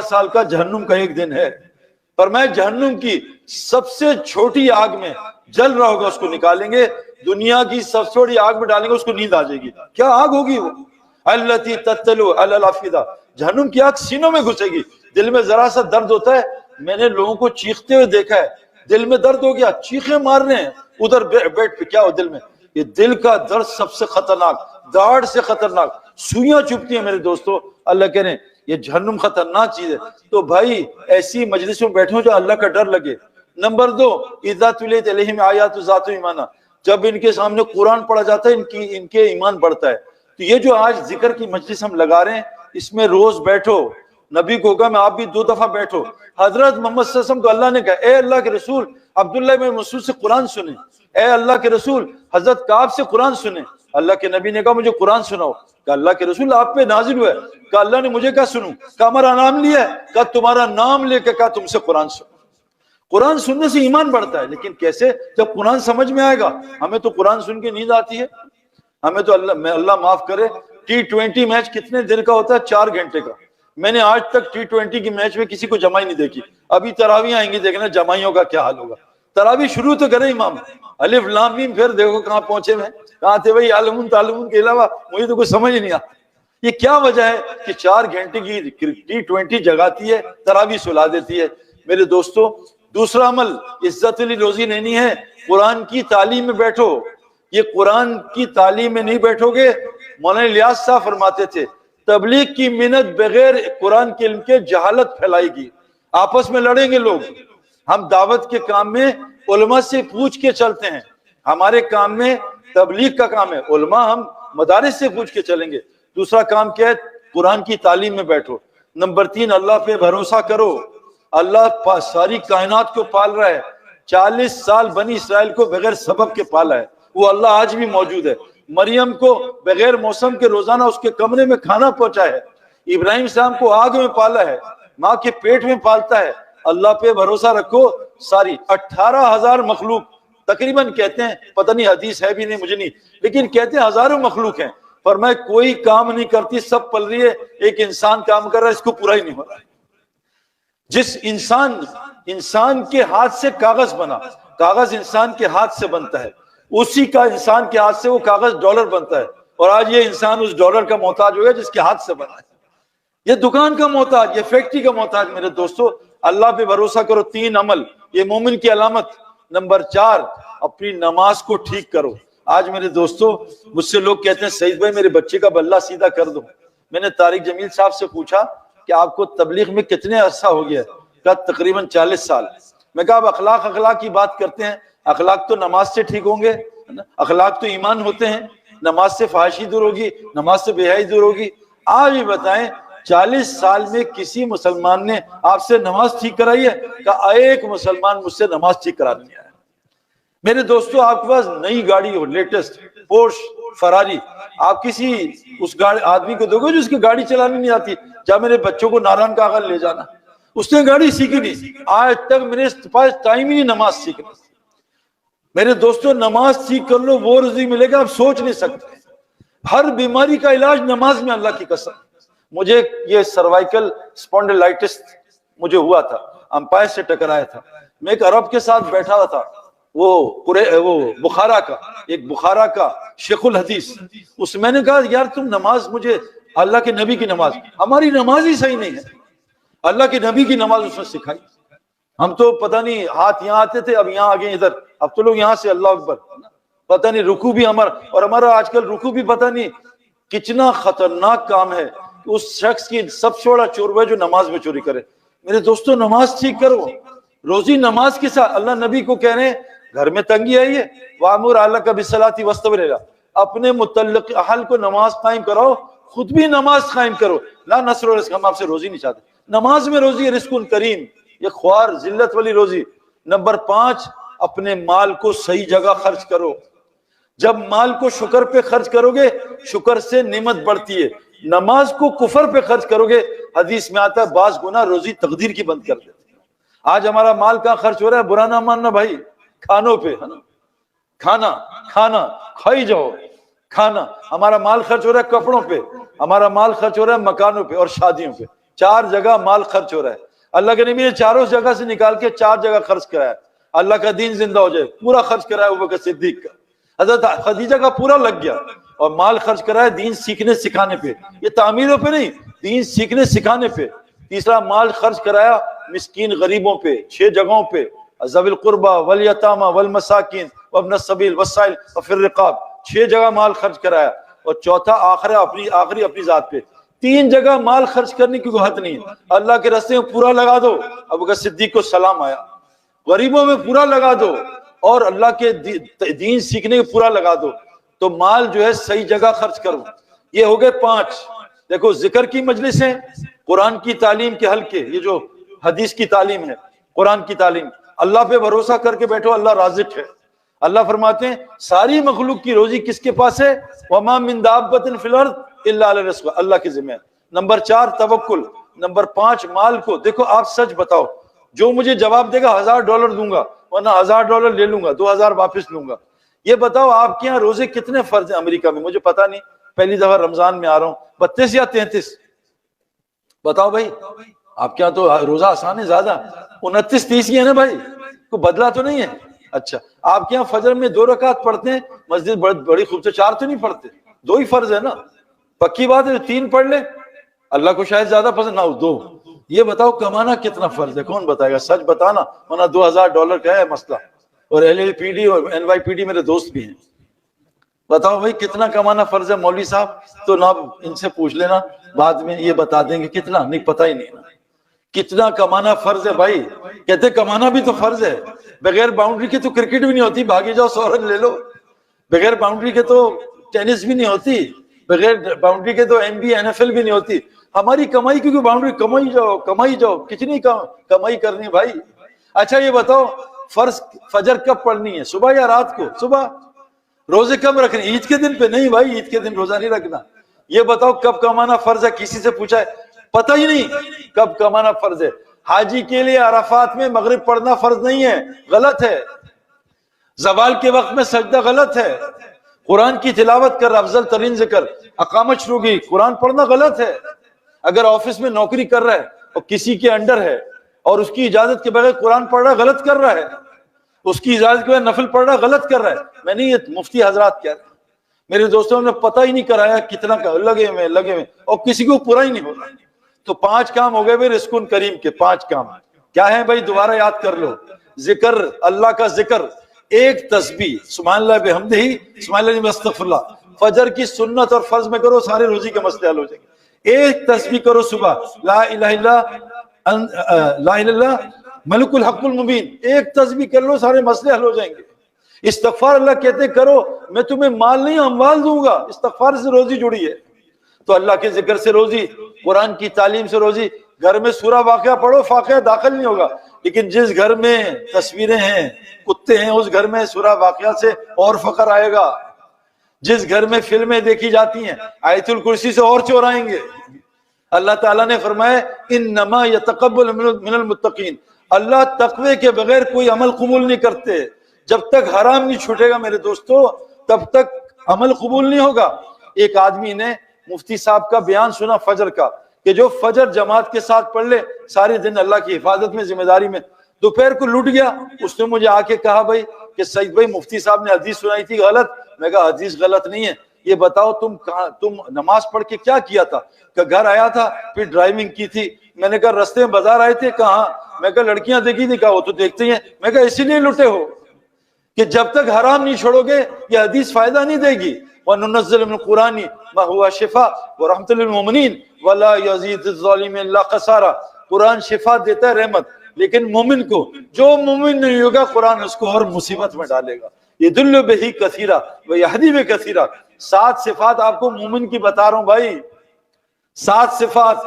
سال کا جہنم کا ایک دن ہے، پر میں جہنم کی سب سے چھوٹی آگ میں جل رہا ہوگا اس کو نکالیں گے، دنیا کی سب سے چھوٹی آگ میں ڈالیں گے، اس کو نیند آ جائے گی۔ کیا آگ ہوگی وہ؟ التی تتلو علی الافئدہ، جہنم کی آگ سینوں میں گھسے گی۔ دل میں ذرا سا درد ہوتا ہے، میں نے لوگوں کو چیختے ہوئے دیکھا ہے، دل میں درد ہو گیا چیخیں مار رہے ہیں ادھر بیٹھ پہ، کیا ہو دل میں؟ یہ دل کا درد سب سے خطرناک، داڑھ سے خطرناک، سوئیاں چبھتی ہیں میرے دوستو۔ اللہ کہہ رہے ہیں یہ جہنم خطرناک چیز ہے۔ تو بھائی ایسی مجلسوں میں بیٹھو جو اللہ کا ڈر لگے۔ نمبر 2، اذا تلیت علیہم آیات ذات ایمانا، جب ان کے سامنے قرآن پڑھا جاتا ہے ان کے ایمان بڑھتا ہے۔ تو یہ جو آج ذکر کی مجلس ہم لگا رہے ہیں، اس میں روز بیٹھو، نبی کو کہا میں آپ بھی 2 دفعہ بیٹھو۔ حضرت محمد صلی اللہ علیہ وسلم کو اللہ نے کہا اے اللہ کے رسول عبداللہ بن مسعود سے قرآن سنیں، اے اللہ کے رسول حضرت کعب سے قرآن سنیں۔ اللہ کے نبی نے کہا مجھے قرآن سناؤ، کہا اللہ کے رسول آپ پہ نازل ہوا ہے، کہا اللہ نے مجھے کیا سنوں، کہا ہمارا نام لیا ہے، کہا تمہارا نام لے کے کہا تم سے قرآن سنو۔ قرآن سننے سے ایمان بڑھتا ہے، لیکن کیسے؟ جب قرآن سمجھ میں آئے گا۔ ہمیں تو قرآن سن کے نیند آتی ہے، ہمیں تو اللہ معاف کرے، T20 میچ کتنے دیر کا ہوتا ہے؟ 4 گھنٹے کا۔ میں نے آج تک T20 کی میچ میں کسی کو جمائی نہیں دیکھی۔ ابھی تراویح آئیں گی، دیکھنا جمائیوں کا کیا حال ہوگا۔ تراویح شروع تو کرے امام، الف لام میم، پھر دیکھو کہاں پہنچے میں، کہاں تھے بھائی عالمون تعلمون کے علاوہ، مجھے تو کچھ سمجھ نہیں آتا۔ یہ کیا وجہ ہے کہ 4 گھنٹے کی T20 جگاتی ہے، تراویح سلا دیتی ہے۔ میرے دوستو دوسرا عمل عزت علی روزی لینی ہے، قرآن کی تعلیم میں بیٹھو۔ یہ قرآن کی تعلیم میں نہیں بیٹھو گے، مولانا الیاس صاحب فرماتے تھے تبلیغ کی محنت بغیر قرآن کے علم کے جہالت پھیلائے گی، آپس میں لڑیں گے لوگ۔ ہم دعوت کے کام میں علماء سے پوچھ کے چلتے ہیں، ہمارے کام میں تبلیغ کا کام ہے، علماء ہم مدارس سے پوچھ کے چلیں گے۔ دوسرا کام کیا ہے؟ قرآن کی تعلیم میں بیٹھو۔ نمبر 3، اللہ پہ بھروسہ کرو۔ اللہ ساری کائنات کو پال رہا ہے، 40 سال بنی اسرائیل کو بغیر سبب کے پالا ہے، وہ اللہ آج بھی موجود ہے۔ مریم کو بغیر موسم کے روزانہ اس کے کمرے میں کھانا پہنچا ہے، ابراہیم صاحب کو آگ میں پالا ہے، ماں کے پیٹ میں پالتا ہے۔ اللہ پہ بھروسہ رکھو۔ ساری 18,000 مخلوق تقریباً کہتے ہیں، پتہ نہیں حدیث ہے بھی نہیں مجھے نہیں، لیکن کہتے ہیں ہزاروں مخلوق ہیں، فرمایا کوئی کام نہیں کرتی، سب پل رہی ہے، ایک انسان کام کر رہا ہے، اس کو پورا ہی نہیں ہو رہا ہے۔ جس انسان کے ہاتھ سے کاغذ بنا، کاغذ انسان کے ہاتھ سے بنتا ہے، اسی کا انسان کے ہاتھ سے وہ کاغذ ڈالر بنتا ہے، اور آج یہ انسان اس ڈالر کا محتاج ہو گیا جس کے ہاتھ سے بنا ہے، یہ دکان کا محتاج، یہ فیکٹری کا محتاج۔ میرے دوستو اللہ پہ بھروسہ کرو۔ 3 عمل، یہ مومن کی علامت۔ نمبر 4، اپنی نماز کو ٹھیک کرو۔ آج میرے دوستو مجھ سے لوگ کہتے ہیں سعید بھائی میرے بچے کا بلہ سیدھا کر دو۔ میں نے طارق جمیل صاحب سے پوچھا کہ آپ کو تبلیغ میں کتنے عرصہ ہو گیا؟ کہا تقریباً 40 سال۔ میں کہا اب اخلاق کی بات کرتے ہیں، اخلاق تو نماز سے ٹھیک ہوں گے، اخلاق تو ایمان ہوتے ہیں، نماز سے فحاشی دور ہوگی، نماز سے بے حیائی دور ہوگی۔ آج بھی بتائیں 40 سال میں کسی مسلمان نے آپ سے نماز ٹھیک کرائی ہے؟ کہ ایک مسلمان مجھ سے نماز ٹھیک کرا نہیں آیا۔ میرے دوستو آپ کے پاس نئی گاڑی ہو، لیٹسٹ پورش فراری، آپ کسی اس آدمی کو دو گے جو اس کی گاڑی چلانی نہیں آتی، جا میرے بچوں کو ناران کا آغل لے جانا، اس نے گاڑی سیکھی نہیں، آج تک میرے پاس ٹائم ہی نہیں نماز سیکھنے۔ میرے دوستو نماز سیکھ کر لو، وہ رزق ملے گا آپ سوچ نہیں سکتے۔ ہر بیماری کا علاج نماز میں، اللہ کی قسم۔ مجھے یہ سروائیکل اسپونڈلائٹس مجھے ہوا تھا، امپائر سے ٹکرایا تھا، میں ایک عرب کے ساتھ بیٹھا ہوا تھا، وہ بخارا کا، ایک بخارا کا شیخ الحدیث، اس میں نے کہا یار تم نماز، مجھے اللہ کے نبی کی نماز، ہماری نماز ہی صحیح نہیں ہے، اللہ کے نبی کی نماز اس نے سکھائی۔ ہم تو پتہ نہیں ہاتھ یہاں آتے تھے، اب یہاں آگے ادھر، اب تو لوگ یہاں سے اللہ اکبر، پتہ نہیں رکوع بھی ہمارا آج کل رکوع بھی پتہ نہیں کتنا خطرناک کام ہے۔ اس شخص کی سب سے بڑا چور ہے جو نماز میں چوری کرے۔ میرے دوستو نماز ٹھیک کرو، روزی نماز کے ساتھ۔ اللہ نبی کو کہہ رہے ہیں گھر میں تنگی آئی ہے، وَأْمُرْ أَهْلَكَ بِالصَّلَاةِ وَاصْطَبِرْ عَلَيْهَا، اپنے متعلق اہل کو نماز قائم کراؤ، خود بھی نماز قائم کرو۔ لا نصر و رزق، ہم آپ سے روزی نہیں چاہتے، نماز میں روزی ہے، رزق کریم، یہ خوار ذلت والی روزی۔ نمبر 5، اپنے مال کو صحیح جگہ خرچ کرو۔ جب مال کو شکر پہ خرچ کرو گے، شکر سے نعمت بڑھتی ہے۔ نماز کو کفر پہ خرچ کرو گے، حدیث میں آتا ہے بعض گناہ روزی تقدیر کی بند کر دیتے ہیں۔ آج ہمارا مال کہاں خرچ ہو رہا ہے؟ برا نہ ماننا بھائی، کھانوں پہ، ہے نا، کھانا کھائی جاؤ کھانا۔ ہمارا مال خرچ ہو رہا ہے کپڑوں پہ، ہمارا مال خرچ ہو رہا ہے مکانوں پہ اور شادیوں پہ، 4 جگہ مال خرچ ہو رہا ہے۔ اللہ کے نبی نے چاروں جگہ سے نکال کے 4 جگہ خرچ کرایا، اللہ کا دین زندہ ہو جائے، پورا خرچ کرایا ابوبکر صدیق کا، حضرت خدیجہ کا پورا لگ گیا، اور مال خرچ کرایا دین سیکھنے سکھانے پہ، یہ تعمیروں پہ نہیں، دین سیکھنے سکھانے پہ۔ تیسرا مال خرچ کرایا مسکین غریبوں پہ 6 جگہوں پہ، ذوی القربى والیتامى والمساکین وابن السبیل والسائل وفی الرقاب، 6 جگہ مال خرچ کرایا۔ اور چوتھا آخری اپنی ذات پہ 3 جگہ مال خرچ کرنے کی کوئی حد نہیں ہے، اللہ کے راستے میں پورا لگا دو، ابوبکر صدیق کو سلام آیا، غریبوں میں پورا لگا دو اور اللہ کے دین سیکھنے میں پورا لگا دو، تو مال جو ہے صحیح جگہ خرچ کرو۔ یہ ہو گئے 5۔ دیکھو ذکر کی مجلسیں، قرآن کی تعلیم کے حلقے، یہ جو حدیث کی تعلیم ہے، قرآن کی تعلیم، اللہ پہ بھروسہ کر کے بیٹھو، اللہ رازق ہے۔ اللہ فرماتے ہیں ساری مخلوق کی روزی کس کے پاس ہے؟ وَمَا مِن دَابَّةٍ فِي الْأَرْضِ إِلَّا عَلَى رِزْقِهَا، اللہ کے ذمہ ہے۔ نمبر 4 توکل، نمبر 5 مال کو دیکھو، آپ سچ بتاؤ، جو مجھے جواب دے گا $1000 دوں گا، ورنہ $1000 لے لوں گا، 2000 واپس لوں گا۔ یہ بتاؤ آپ کے یہاں روزے کتنے فرض ہیں امریکہ میں؟ مجھے پتا نہیں، پہلی دفعہ رمضان میں آ رہا ہوں، 32 یا 33؟ بتاؤ بھائی، آپ کے یہاں تو روزہ آسان ہے زیادہ، 29 30 ہی ہے نا بھائی، کوئی بدلا تو نہیں ہے؟ اچھا، آپ کے یہاں فجر میں 2 رکعت پڑھتے ہیں، مسجد بڑی خوبصورت، 4 تو نہیں پڑھتے، 2 ہی فرض ہے نا، پکی بات ہے 3 پڑھ لے، اللہ کو شاید زیادہ پسند نہ ہو 2۔ یہ بتاؤ کمانا کتنا فرض ہے؟ کون بتائے گا؟ سچ بتانا، ورنہ $2000 کا ہے مسئلہ، اور LLPD اور NYPD میرے دوست بھی ہیں۔ بتاؤ بھائی کتنا کمانا فرض ہے؟ مولوی صاحب تو نہ ان سے پوچھ لینا، بعد میں یہ بتا دیں گے کتنا، نہیں پتہ ہی نہیں نا کتنا کمانا فرض ہے بھائی۔ کہتے کمانا بھی تو فرض ہے، بغیر باؤنڈری کے تو کرکٹ بھی نہیں ہوتی، بھاگی جاؤ 100 رن لے لو، بغیر باؤنڈری کے تو ٹینس بھی نہیں ہوتی، بغیر باؤنڈری کے تو NBA NFL بھی نہیں ہوتی۔ ہماری کمائی کی کوئی باؤنڈری، کمائی جاؤ، کتنی کمائی کرنی بھائی۔ اچھا یہ بتاؤ فرض فجر کب پڑھنی ہے؟ صبح یا رات کو؟ صبح۔ روزے کب رکھنے؟ عید کے دن پہ؟ نہیں بھائی، عید کے دن روزہ نہیں رکھنا۔ یہ بتاؤ کب کمانا فرض ہے؟ کسی سے پوچھا ہے؟ پتہ ہی نہیں کب کمانا فرض ہے۔ حاجی کے لیے عرفات میں مغرب پڑھنا فرض نہیں ہے، غلط ہے۔ زوال کے وقت میں سجدہ غلط ہے۔ قرآن کی تلاوت کر، افضل ترین ذکر، اقامت شروع کی، قرآن پڑھنا غلط ہے۔ اگر آفس میں نوکری کر رہا ہے اور کسی کے انڈر ہے اور اس کی اجازت کے بغیر قرآن پڑھ رہا ہے، غلط کر رہا ہے۔ اس کی اجازت کے بغیر نفل پڑھ رہا ہے، غلط کر رہا ہے۔ میں نہیں، یہ مفتی حضرات کہہ رہے ہیں، میرے دوستوں نے پتہ ہی نہیں کرایا کتنا لگے ہوئے اور کسی کو پورا ہی نہیں ہو رہا۔ تو 5 کام ہو گئے بھائی رزق کریم کے، 5 کام کیا ہیں بھائی؟ دوبارہ یاد کر لو۔ ذکر، اللہ کا ذکر، ایک تسبیح سبحان اللہ بحمدہ، سبحان اللہ استغفر اللہ، فجر کی سنت اور فرض میں کرو، سارے روزی کے مسئلے حل ہو جائیں گے۔ ایک تسبیح کرو صبح، لا الہ الا اللہ ملک الحق المبین، ایک تسبیح کر لو، سارے مسئلے حل ہو جائیں گے۔ استغفار اللہ کہتے کرو، میں تمہیں مال نہیں اموال دوں گا، استغفار سے روزی جڑی ہے۔ تو اللہ کے ذکر سے روزی، قرآن کی تعلیم سے روزی۔ گھر میں سورہ واقعہ پڑھو، فاقہ داخل نہیں ہوگا، لیکن جس گھر میں تصویریں ہیں، کتے ہیں، اس گھر میں سورہ واقعہ سے اور فقر آئے گا۔ جس گھر میں فلمیں دیکھی جاتی ہیں، آیت الکرسی سے اور چور آئیں گے۔ اللہ تعالیٰ نے فرمایا انما یتقبل من المتقین، اللہ تقوی کے بغیر کوئی عمل قبول نہیں کرتے۔ جب تک حرام نہیں چھوٹے گا میرے دوستو، تب تک عمل قبول نہیں ہوگا۔ ایک آدمی نے مفتی صاحب کا بیان سنا فجر کا، کہ جو فجر جماعت کے ساتھ پڑھ لے سارے دن اللہ کی حفاظت میں، ذمہ داری میں۔ دوپہر کو لٹ گیا، اس نے مجھے آ کے کہا بھائی کہ سعید بھائی مفتی صاحب نے حدیث سنائی تھی غلط۔ میں کہا حدیث غلط نہیں ہے، یہ بتاؤ تم نماز پڑھ کے کیا کیا تھا؟ کہ گھر آیا تھا پھر ڈرائیونگ کی تھی۔ میں نے کہا رستے میں بازار آئے تھے؟ کہاں؟ میں کہا لڑکیاں دیکھی تھی؟ کہا وہ تو دیکھتے ہی ہیں۔ میں کہا اسی لیے لٹے ہو کہ جب تک حرام نہیں چھوڑو گے یہ حدیث فائدہ نہیں دے گی۔ وَنُنَزِّلُ مِنَ الْقُرْآنِ مَا هُوَ شِفَاءٌ وَرَحْمَةٌ لِّلْمُؤْمِنِينَ وَلَا يَزِيدُ الظَّالِمِينَ إِلَّا خَسَارًا۔ قرآن شفا دیتا ہے، رحمت، لیکن مومن کو، جو مومن نہیں ہوگا قرآن اس کو اور مصیبت میں ڈالے گا۔ يَدُلُّ بِهِ كَثِيرًا وَيَهْدِي بِهِ كَثِيرًا۔ 7 صفات آپ کو مومن کی بتا رہا ہوں بھائی، 7 صفات،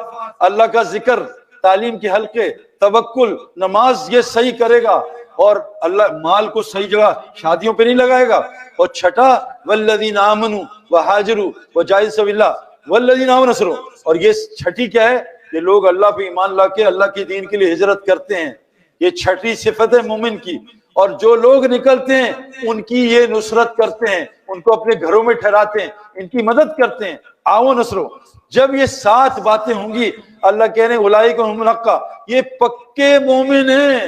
اللہ کا ذکر، تعلیم کے حلقے، توکل، نماز یہ صحیح کرے گا، اور اللہ مال کو صحیح جگہ شادیوں پہ نہیں لگائے گا۔ اور چھٹا والذین آمنوا وہاجروا وجاہدوا فی سبیل اللہ، والذین آمنوا نصروا، اور یہ چھٹی کیا ہے؟ کہ لوگ اللہ پہ ایمان لا کے اللہ کے دین کے لیے ہجرت کرتے ہیں، یہ چھٹی صفت ہے مومن کی۔ اور جو لوگ نکلتے ہیں ان کی یہ نصرت کرتے ہیں، ان کو اپنے گھروں میں ٹھہراتے ہیں، ان کی مدد کرتے ہیں۔ آو نصرو، جب یہ 7 باتیں ہوں گی، اللہ کہہ رہے ہیں اولئک هم الحق، یہ پکے مومن ہیں۔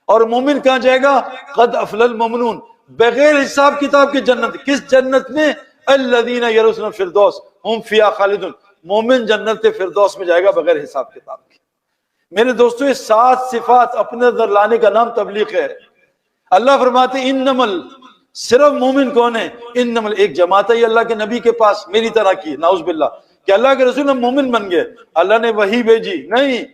اور مومن کہاں جائے گا؟ قد افلح المؤمنون، بغیر حساب کتاب کے جنت۔ کس جنت میں؟ الذین یرثون الفردوس هم فیہا خالدون، مومن جنت فردوس میں جائے گا بغیر حساب کتاب کے۔ میرے دوستو یہ 7 صفات اپنے اندر لانے کا نام تبلیغ ہے۔ اللہ فرماتے ہیں انمل، صرف مومن کون ہے؟ انمل، ایک جماعت ہے اللہ کے نبی کے پاس میری طرح کی، نعوذ باللہ، کہ اللہ کے رسول ہم مومن بن گئے، اللہ نے وحی بھیجی، نہیں۔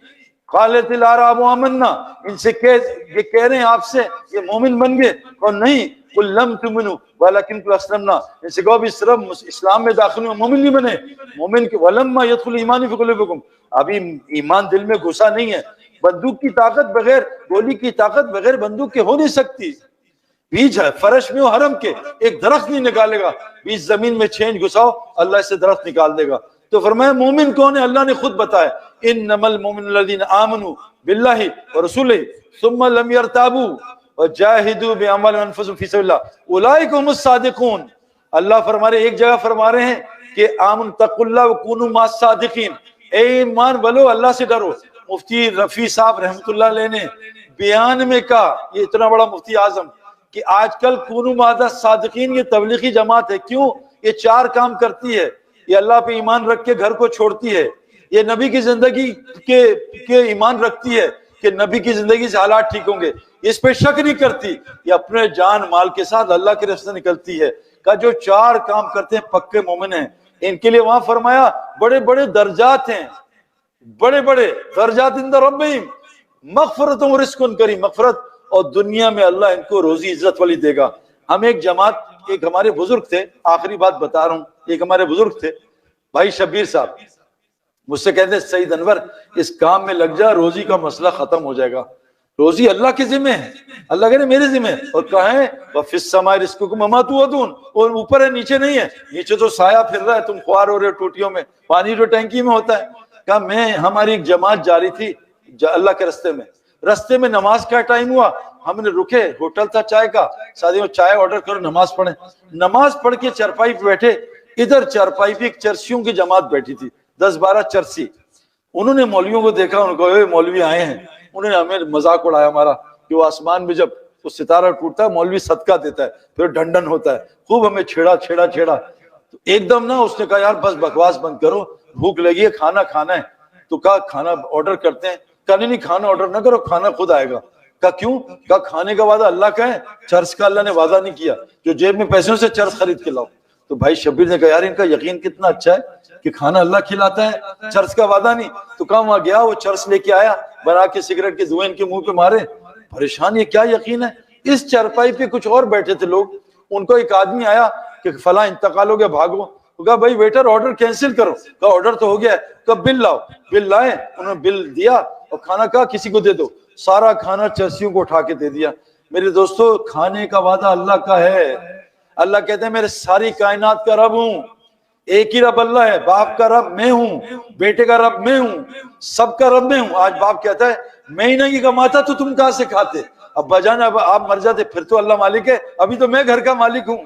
قالت الاعراب آمنا، ان سے یہ کہہ رہے ہیں آپ سے یہ مومن بن گئے، اور نہیں، قل لم تؤمنوا ولکن قل اسلمنا، ان سے کہو ابھی صرف اسلام میں داخل ہوئے، مومن نہیں بنے۔ مومن کے ولما يدخل ایمان فی قلوبکم، ابھی ایمان دل میں گھسا نہیں ہے۔ بندوق کی طاقت بغیر، گولی کی طاقت بغیر بندوق کے ہو نہیں سکتی۔ بیج ہے فرش میں ہو حرم کے، ایک درخت نہیں نکالے گا، بیج زمین میں چھینچ گھساؤ اللہ اس سے درخت نکال دے گا۔ تو فرمایا مومن کون ہے؟ اللہ نے خود بتایا انما المؤمنون الذین آمنوا باللہ ورسولہ ثم لم يرتابوا وجاہدوا باموالہم وانفسہم فی سبیل اللہ اولئک هم الصادقون۔ اللہ فرما رہے، ایک جگہ فرما رہے ہیں کہ آمن اتقوا اللہ وکونوا مع الصادقین، اے ایمان والو اللہ سے ڈرو۔ مفتی رفیع صاحب رحمۃ اللہ علیہ نے بیان میں کہا، یہ اتنا بڑا مفتی اعظم، کہ آج کل کونوا مع الصادقین یہ تبلیغی جماعت ہے۔ کیوں؟ یہ 4 کام کرتی ہے، یہ اللہ پہ ایمان رکھ کے گھر کو چھوڑتی ہے، یہ نبی کی زندگی کے ایمان رکھتی ہے کہ نبی کی زندگی سے حالات ٹھیک ہوں گے، اس پہ شک نہیں کرتی، یہ اپنے جان مال کے ساتھ اللہ کے راستے نکلتی ہے۔ کہ جو 4 کام کرتے ہیں پکے مومن ہیں، ان کے لیے وہاں فرمایا بڑے بڑے درجات ہیں، بڑے بڑے درجات عند ربہم، مغفرت و رزق کریم، مغفرت، اور دنیا میں اللہ ان کو روزی عزت والی دے گا۔ ہم ایک جماعت، ایک ہمارے بزرگ تھے، آخری بات بتا رہا ہوں، ایک ہمارے بزرگ تھے بھائی شبیر صاحب، مجھ سے کہتے ہیں سعید انور اس کام میں لگ جا، روزی کا مسئلہ ختم ہو جائے گا۔ روزی اللہ کے ذمہ ہے، اللہ کہہ رہے میرے ذمہ ہے، اور کہاں ہے؟ وَفِي السَّمَاءِ رِزْقُكُمْ وَمَا تُوعَدُونَ، اور اوپر ہے نیچے نہیں ہے، نیچے تو سایہ پھر رہا ہے، تم خوار ہو رہے ہو ٹوٹیوں میں، پانی تو ٹینکی میں ہوتا ہے۔ کہا ہماری ایک جماعت جاری تھی اللہ کے رستے میں، رستے میں نماز کا ٹائم ہوا، ہم نے رکے، ہوٹل تھا چائے کا، ساتھیوں چائے آرڈر کرو نماز پڑھیں۔ نماز پڑھ کے چرپائی پہ بیٹھے، ادھر چرپائی پہ ایک چرسیوں کی جماعت بیٹھی تھی، 10-12 چرسی۔ انہوں نے مولویوں کو دیکھا، انہوں نے کہا اے مولوی آئے ہیں، انہوں نے ہمیں مذاق اڑایا ہمارا کہ وہ آسمان میں جب وہ ستارہ ٹوٹتا ہے مولوی صدقہ دیتا ہے، پھر ڈنڈن ہوتا ہے، خوب ہمیں چھیڑا تو ایک دم نا اس نے کہا یار بس بکواس بند کرو، بھوک لگی ہے، کھانا کھانا ہے۔ تو کہا کھانا آرڈر کرتے ہیں، کہا نہیں کھانا آرڈر نہ کرو، کھانا خود آئے گا۔ کہا کیوں؟ کہا کھانے کا وعدہ اللہ کا ہے، چرس کا اللہ نے وعدہ نہیں کیا، جو جیب میں پیسوں سے چرس خرید کے لاؤ۔ تو بھائی شبیر نے کہا یار ان کا یقین کتنا اچھا ہے کہ کھانا اللہ کھلاتا ہے، چرس کا وعدہ نہیں۔ تو کہا وہاں گیا، وہ چرس لے کے آیا، بنا کے سگریٹ کے دھوئیں ان کے منہ پہ مارے، پریشان یہ کیا یقین ہے۔ اس چرپائی پہ کچھ اور بیٹھے تھے لوگ، ان کو ایک آدمی آیا کہ فلاں انتقال ہو گیا، بھاگو۔ تو کہا بھائی ویٹر آرڈر کینسل کرو۔ کہا آرڈر تو ہو گیا ہے۔ کہا بل لاؤ۔ بل لائے، انہوں نے بل دیا اور کھانا کہا کسی کو دے دو، سارا کھانا چرسیوں کو اٹھا کے دے دیا۔ میرے دوستو کھانے کا وعدہ اللہ کا ہے، اللہ کہتے ہیں میرے ساری کائنات کا رب ہوں، ایک ہی رب اللہ ہے، باپ کا رب میں ہوں، بیٹے کا رب میں ہوں، سب کا رب میں ہوں۔ آج باپ کہتا ہے میں ہی نہیں کماتا تو تم کہاں سے کھاتے؟ ابا جان اب آپ مر جاتے پھر تو اللہ مالک ہے، ابھی تو میں گھر کا مالک ہوں۔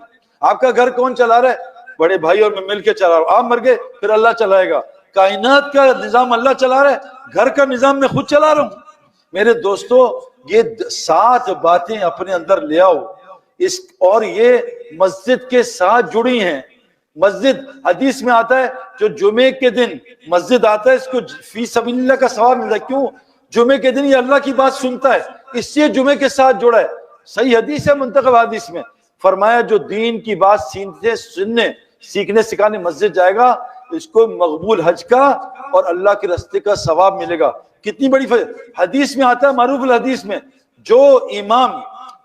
آپ کا گھر کون چلا رہا ہے؟ بڑے بھائی اور میں مل کے چلا رہا ہوں، آپ مر گئے پھر اللہ چلائے گا۔ کائنات کا نظام اللہ چلا رہا ہے، گھر کا نظام میں خود چلا رہا ہوں۔ میرے دوستو یہ 7 باتیں اپنے اندر لے آؤ، اور یہ مسجد کے ساتھ جڑی ہیں۔ مسجد حدیث میں آتا ہے جو جمعے کے دن مسجد آتا ہے اس کو فی سبیل اللہ کا ثواب ملتا ہے۔ کیوں؟ جمعے کے دن یہ اللہ کی بات سنتا ہے، اس سے جمعے کے ساتھ جڑا ہے۔ صحیح حدیث ہے، منتخب حدیث میں فرمایا جو دین کی بات سننے سیکھنے سکھانے مسجد جائے گا، اس کو مقبول حج کا اور اللہ کے راستے کا ثواب ملے گا۔ کتنی بڑی حدیث میں آتا ہے، معروف الحدیث میں، جو امام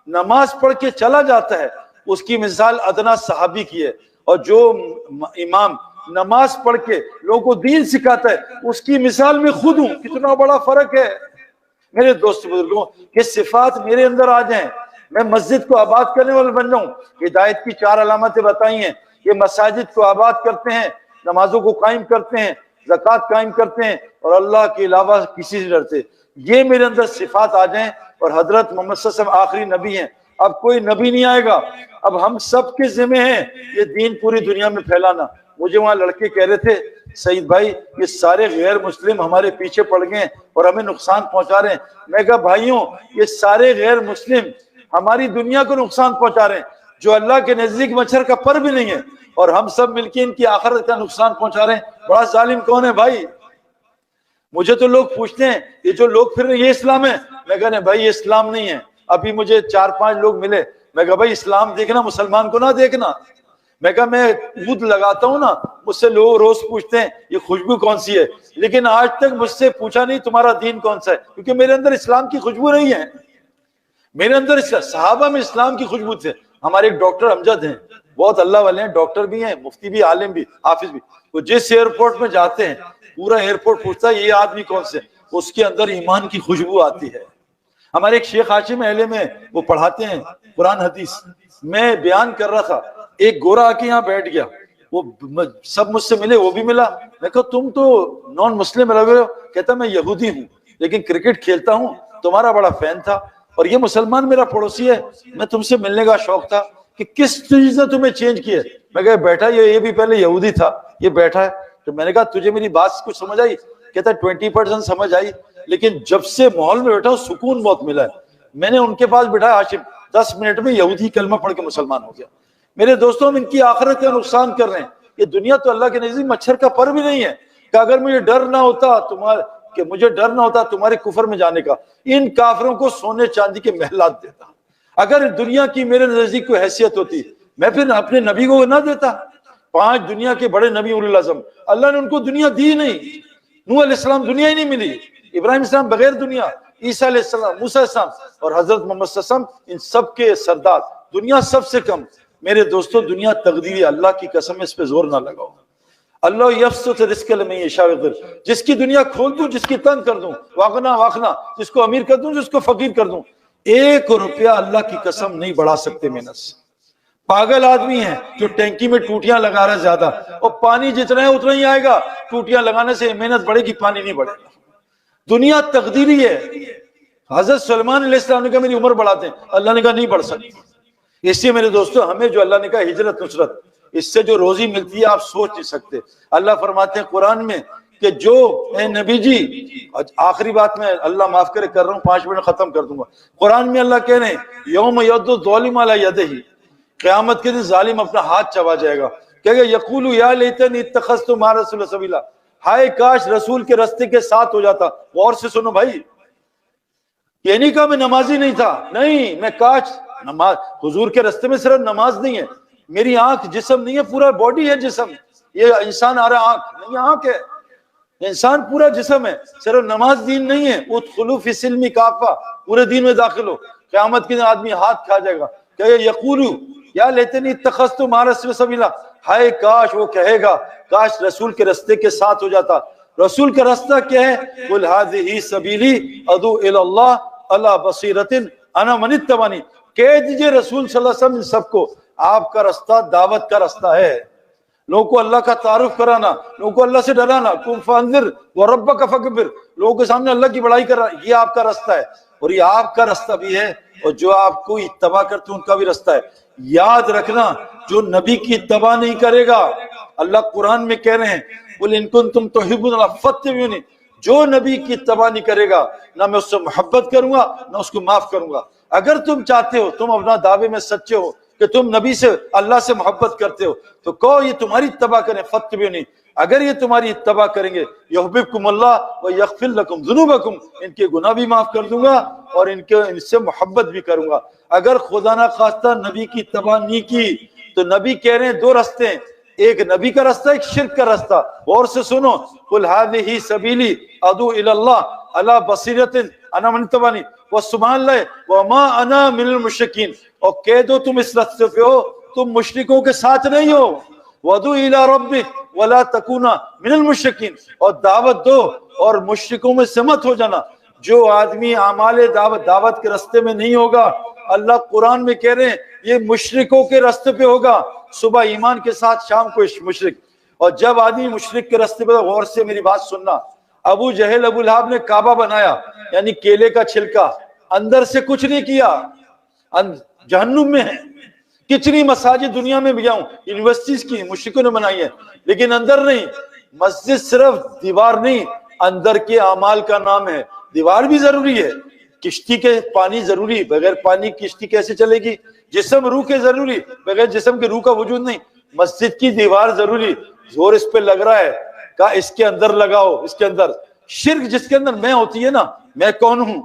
نماز پڑھ کے چلا جاتا ہے اس کی مثال ادنا صحابی کی ہے، اور جو امام نماز پڑھ کے لوگوں کو دین سکھاتا ہے اس کی مثال میں خود ہوں۔ کتنا بڑا فرق ہے میرے دوست بزرگوں، کہ صفات میرے اندر آ جائیں، میں مسجد کو آباد کرنے والا بن جاؤں۔ ہدایت کی 4 علامتیں بتائی ہیں، یہ مساجد کو آباد کرتے ہیں، نمازوں کو قائم کرتے ہیں، زکوٰۃ قائم کرتے ہیں اور اللہ کے علاوہ کسی سے ڈرتے، یہ میرے اندر صفات آ جائیں، اور حضرت محمد صلی اللہ علیہ وسلم آخری نبی ہیں، اب کوئی نبی نہیں آئے گا، اب ہم سب کے ذمہ ہیں یہ دین پوری دنیا میں پھیلانا۔ مجھے وہاں لڑکے کہہ رہے تھے سعید بھائی یہ سارے غیر مسلم ہمارے پیچھے پڑ گئے ہیں اور ہمیں نقصان پہنچا رہے ہیں۔ میں کہا بھائیوں یہ سارے غیر مسلم ہماری دنیا کو نقصان پہنچا رہے ہیں، جو اللہ کے نزدیک مچھر کا پر بھی نہیں ہے، اور ہم سب مل کے ان کی آخرت کا نقصان پہنچا رہے ہیں۔ بڑا ظالم کون ہے بھائی؟ مجھے تو لوگ پوچھتے ہیں یہ جو لوگ پھر یہ اسلام ہے، میں کہا نہیں بھائی یہ اسلام نہیں ہے۔ ابھی مجھے 4-5 لوگ ملے، میں کہا بھائی اسلام دیکھنا مسلمان کو نہ دیکھنا۔ میں کہا میں عود لگاتا ہوں نا، مجھ سے لوگ روز پوچھتے ہیں یہ خوشبو کون سی ہے، لیکن آج تک مجھ سے پوچھا نہیں تمہارا دین کون سا ہے، کیونکہ میرے اندر اسلام کی خوشبو نہیں ہے۔ میرے اندر صحابہ میں اسلام کی خوشبو تھے۔ ہمارے ایک ڈاکٹر امجد ہیں، بہت اللہ والے ہیں، ڈاکٹر بھی ہیں، مفتی بھی، عالم بھی، حافظ بھی۔ وہ جس ایئرپورٹ میں جاتے ہیں پورا ایئرپورٹ پوچھتا ہے یہ آدمی کون سے، اس کے اندر ایمان کی خوشبو آتی ہے۔ ہمارے ایک شیخ ہاشم اہلے میں وہ پڑھاتے ہیں قرآن حدیث، میں بیان کر رہا تھا، ایک گورا آ کے یہاں بیٹھ گیا، وہ سب مجھ سے ملے، وہ بھی ملا، میں کہا تم تو نان مسلم لگ رہے ہو، کہتا میں یہودی ہوں لیکن کرکٹ کھیلتا ہوں، تمہارا بڑا فین تھا، اور یہ مسلمان میرا پڑوسی ہے، میں تم سے ملنے کا شوق تھا کہ کس چیز نے تمہیں چینج کیا ہے۔ میں کہا بیٹھا یہ بھی پہلے یہودی تھا، یہ بیٹھا ہے، تو میں نے کہا تجھے میری بات کچھ سمجھ آئی؟ کہتا 20% سمجھ آئی، لیکن جب سے ماحول میں بیٹھا سکون بہت ملا ہے۔ میں نے ان کے پاس بٹھایا ہاشم، 10 منٹ میں یہودی کلمہ پڑھ کے مسلمان ہو گیا۔ میرے دوستوں ہم ان کی آخرت کا نقصان کر رہے ہیں۔ یہ دنیا تو اللہ کے نزدیک مچھر کا پر بھی نہیں ہے کہ اگر مجھے ڈر نہ ہوتا تمہارے کفر میں جانے کا، ان کافروں کو سونے چاندی کے محلات دیتا۔ اگر دنیا کی میرے نزدیک کوئی حیثیت ہوتی میں پھر اپنے نبی کو نہ دیتا۔ 5 دنیا کے بڑے نبی اولی العزم، اللہ نے ان کو دنیا دی نہیں۔ نوح علیہ السلام دنیا ہی نہیں ملی، ابراہیم السلام بغیر دنیا، عیسیٰ علیہ السلام، موسیٰ علیہ السلام، اور حضرت محمد صلی اللہ علیہ وسلم، ان سب کے سردار، دنیا سب سے کم۔ میرے دوستو دنیا تقدیری، اللہ کی قسم اس پہ زور نہ لگاؤ۔ اللہ یبسط الرزق لمن یشاء ویقدر، جس کی دنیا کھول دوں، جس کی تنگ کر دوں، واغنا، جس کو امیر کر دوں، جس کو فقیر کر دوں۔ 1 روپیہ اللہ کی قسم نہیں بڑھا سکتے محنت سے۔ پاگل آدمی ہیں جو ٹینکی میں ٹوٹیاں لگا رہا ہے زیادہ، اور پانی جتنا ہے اتنا ہی آئے گا، ٹوٹیاں لگانے سے محنت بڑھے گی، پانی نہیں بڑھے گا۔ دنیا تقدیری ہے۔ حضرت سلمان علیہ السلام نے کہا میری عمر بڑھاتے ہیں، اللہ نے کہا نہیں بڑھ سکتی۔ اس لیے میرے دوستو ہمیں جو اللہ نے کہا ہجرت نصرت، اس سے جو روزی ملتی ہے آپ سوچ نہیں سکتے۔ اللہ فرماتے ہیں قرآن میں کہ جو اے نبی جی، آخری بات میں اللہ معاف کرے کر رہا ہوں، 5 منٹ ختم کر دوں گا۔ قرآن میں اللہ کہہ رہے ہیں یوم یعض الظالم علی یدہ، قیامت کے دن ظالم اپنا ہاتھ چبا جائے گا، کہے گا یقول یا لیتنی اتخذت مع رسول سبیلا، ہائے کاش رسول کے راستے کے ساتھ ہو جاتا۔ غور سے سنو بھائی، یہ نہیں کہا میں نمازی نہیں تھا، نہیں، میں کاش نماز، حضور کے راستے میں صرف نماز نہیں ہے، میری آنکھ جسم نہیں ہے، پورا باڈی ہے جسم، یہ انسان آ رہا آنکھ نہیں، آنکھ ہے، انسان پورا جسم ہے، صرف نماز دین نہیں ہے۔ ادخلوا فی السلم کافہ، پورے دین میں داخل ہو۔ قیامت کے دن آدمی ہاتھ کھا جائے گا، کہ یقول یا لیتنی اتخذت مع رسول سبیلا، ہائے کاش، وہ کہے گا کاش رسول کے راستے کے ساتھ ہو جاتا۔ رسول کا راستہ کیا ہے؟ قل ھذہ سبیلی ادعو الی اللہ علی بصیرۃ انا من اتبعنی، کہہ دیجئے رسول صلی اللہ علیہ وسلم سب کو آپ کا راستہ دعوت کا راستہ ہے، لوگوں کو اللہ کا تعارف کرانا، لوگوں کو اللہ سے ڈرانا، قم فانذر وربک فکبر، لوگوں کے سامنے اللہ کی بڑائی کرانا، یہ آپ کا راستہ ہے، اور یہ آپ کا راستہ بھی ہے، اور جو آپ کو اتباع کرتے ہیں ان کا بھی راستہ ہے۔ یاد رکھنا جو نبی کی اتباع نہیں کرے گا، اللہ قرآن میں کہہ رہے ہیں قل ان کنتم تحبون اللہ فاتبعونی، جو نبی کی اتباع نہیں کرے گا نہ میں اس سے محبت کروں گا نہ اس کو معاف کروں گا۔ اگر تم چاہتے ہو، تم اپنا دعوے میں سچے ہو کہ تم نبی سے، اللہ سے محبت کرتے ہو، تو کہو یہ تمہاری اتباع کریں، فاتبعونی، اگر یہ تمہاری اتباع کریں گے یحببکم اللہ ویغفر لکم ذنوبکم، ان کے گناہ بھی معاف کر دوں گا اور ان سے محبت بھی کروں گا۔ اگر خدا نہ خواستہ نبی کی اتباع نہیں کی تو نبی کہہ رہے ہیں 2 راستے ہیں، ایک نبی کا راستہ، ایک شرک کا راستہ۔ غور سے سنو، قل ھذہ سبیلی ادعو الی اللہ علی بصیرۃ انا من اتبعنی وسبحان اللہ وما انا من المشرکین، اور کہہ دو تم اس راستے پہ ہو، تم مشرکوں کے ساتھ نہیں ہو، وادعو الی ربک ولا تکونا من المشرکین، اور دعوت دو اور مشرکوں میں سے مت ہو جانا۔ جو آدمی اعمال دعوت کے راستے میں نہیں ہوگا، اللہ قرآن میں کہہ رہے ہیں یہ مشرکوں کے راستے پہ ہوگا، صبح ایمان کے ساتھ شام کو مشرک۔ اور جب آدمی مشرک کے راستے پر، غور سے میری بات سننا، ابو جہل ابو لہب نے کعبہ بنایا یعنی کیلے کا چھلکا، اندر سے کچھ نہیں کیا، جہنم میں ہے۔ کتنی مساجد دنیا میں بھی جاؤں، یونیورسٹیز کی مشرکوں نے بنائی ہے، لیکن اندر نہیں۔ مسجد صرف دیوار نہیں، اندر کے اعمال کا نام ہے۔ دیوار بھی ضروری ہے، کشتی کے پانی ضروری، بغیر پانی کشتی کیسے چلے گی؟ جسم روح کے ضروری، بغیر جسم کے روح کا وجود نہیں۔ مسجد کی دیوار ضروری، زور اس پہ لگ رہا ہے، کہا اس کے اندر لگاؤ، اس کے اندر۔ شرک جس کے اندر میں ہوتی ہے نا، میں کون ہوں،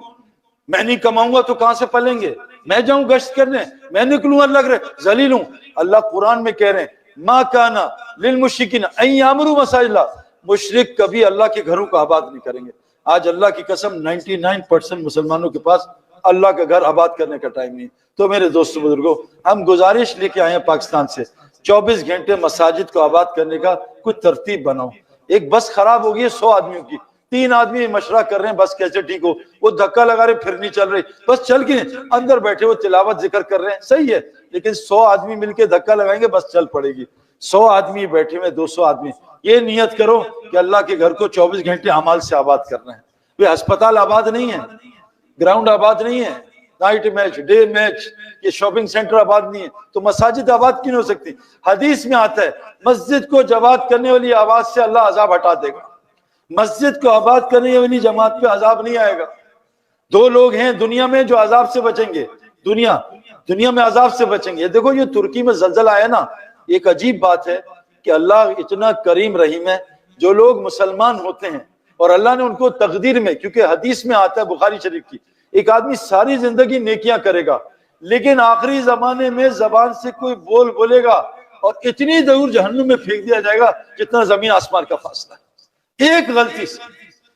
میں نہیں کماؤں گا تو کہاں سے پلیں گے، میں جاؤں گشت کرنے، میں نکلوں اللہ کرے ذلیل ہوں۔ اللہ قرآن میں کہہ رہے ہیں ما کانا للمشرکین ان یعمروا مساجد اللہ، مشرک کبھی اللہ کے گھروں کو آباد نہیں کریں گے۔ آج اللہ کی قسم 99% مسلمانوں کے پاس اللہ کا گھر آباد کرنے کا ٹائم نہیں۔ تو میرے دوستو بزرگوں، ہم گزارش لے کے آئے ہیں پاکستان سے، 24 گھنٹے مساجد کو آباد کرنے کا کچھ ترتیب بناؤ۔ ایک بس خراب ہو گئی ہے 100 آدمیوں کی، 3 آدمی مشورہ کر رہے ہیں بس کیسے ٹھیک ہو، وہ دھکا لگا رہے پھر نہیں چل رہی، بس چل کے اندر بیٹھے وہ تلاوت ذکر کر رہے ہیں، صحیح ہے، لیکن 100 آدمی مل کے دھکا لگائیں گے بس چل پڑے گی۔ 100 آدمی بیٹھے ہوئے، 200 آدمی، یہ نیت کرو کہ اللہ کے گھر کو 24 گھنٹے اعمال سے آباد کرنا ہے۔ یہ ہسپتال آباد نہیں ہے، گراؤنڈ آباد نہیں ہے، نائٹ میچ ڈے میچ، یہ شاپنگ سینٹر آباد نہیں ہے، تو مساجد آباد کیوں نہیں ہو سکتی؟ حدیث میں آتا ہے مسجد کو آباد کرنے والی آواز سے اللہ عذاب ہٹا دے گا، مسجد کو آباد کرنے والی جماعت پہ عذاب نہیں آئے گا۔ 2 لوگ ہیں دنیا میں جو عذاب سے بچیں گے، دنیا میں عذاب سے بچیں گے۔ دیکھو یہ ترکی میں زلزلہ آیا نا، ایک عجیب بات ہے کہ اللہ اتنا کریم رحیم ہے، جو لوگ مسلمان ہوتے ہیں اور اللہ نے ان کو تقدیر میں، کیونکہ حدیث میں آتا ہے بخاری شریف کی، ایک آدمی ساری زندگی نیکیاں کرے گا لیکن آخری زمانے میں زبان سے کوئی بولے گا اور اتنی دور جہنم میں پھینک دیا جائے گا جتنا زمین آسمان کا فاصلہ ہے۔ ایک غلطی سے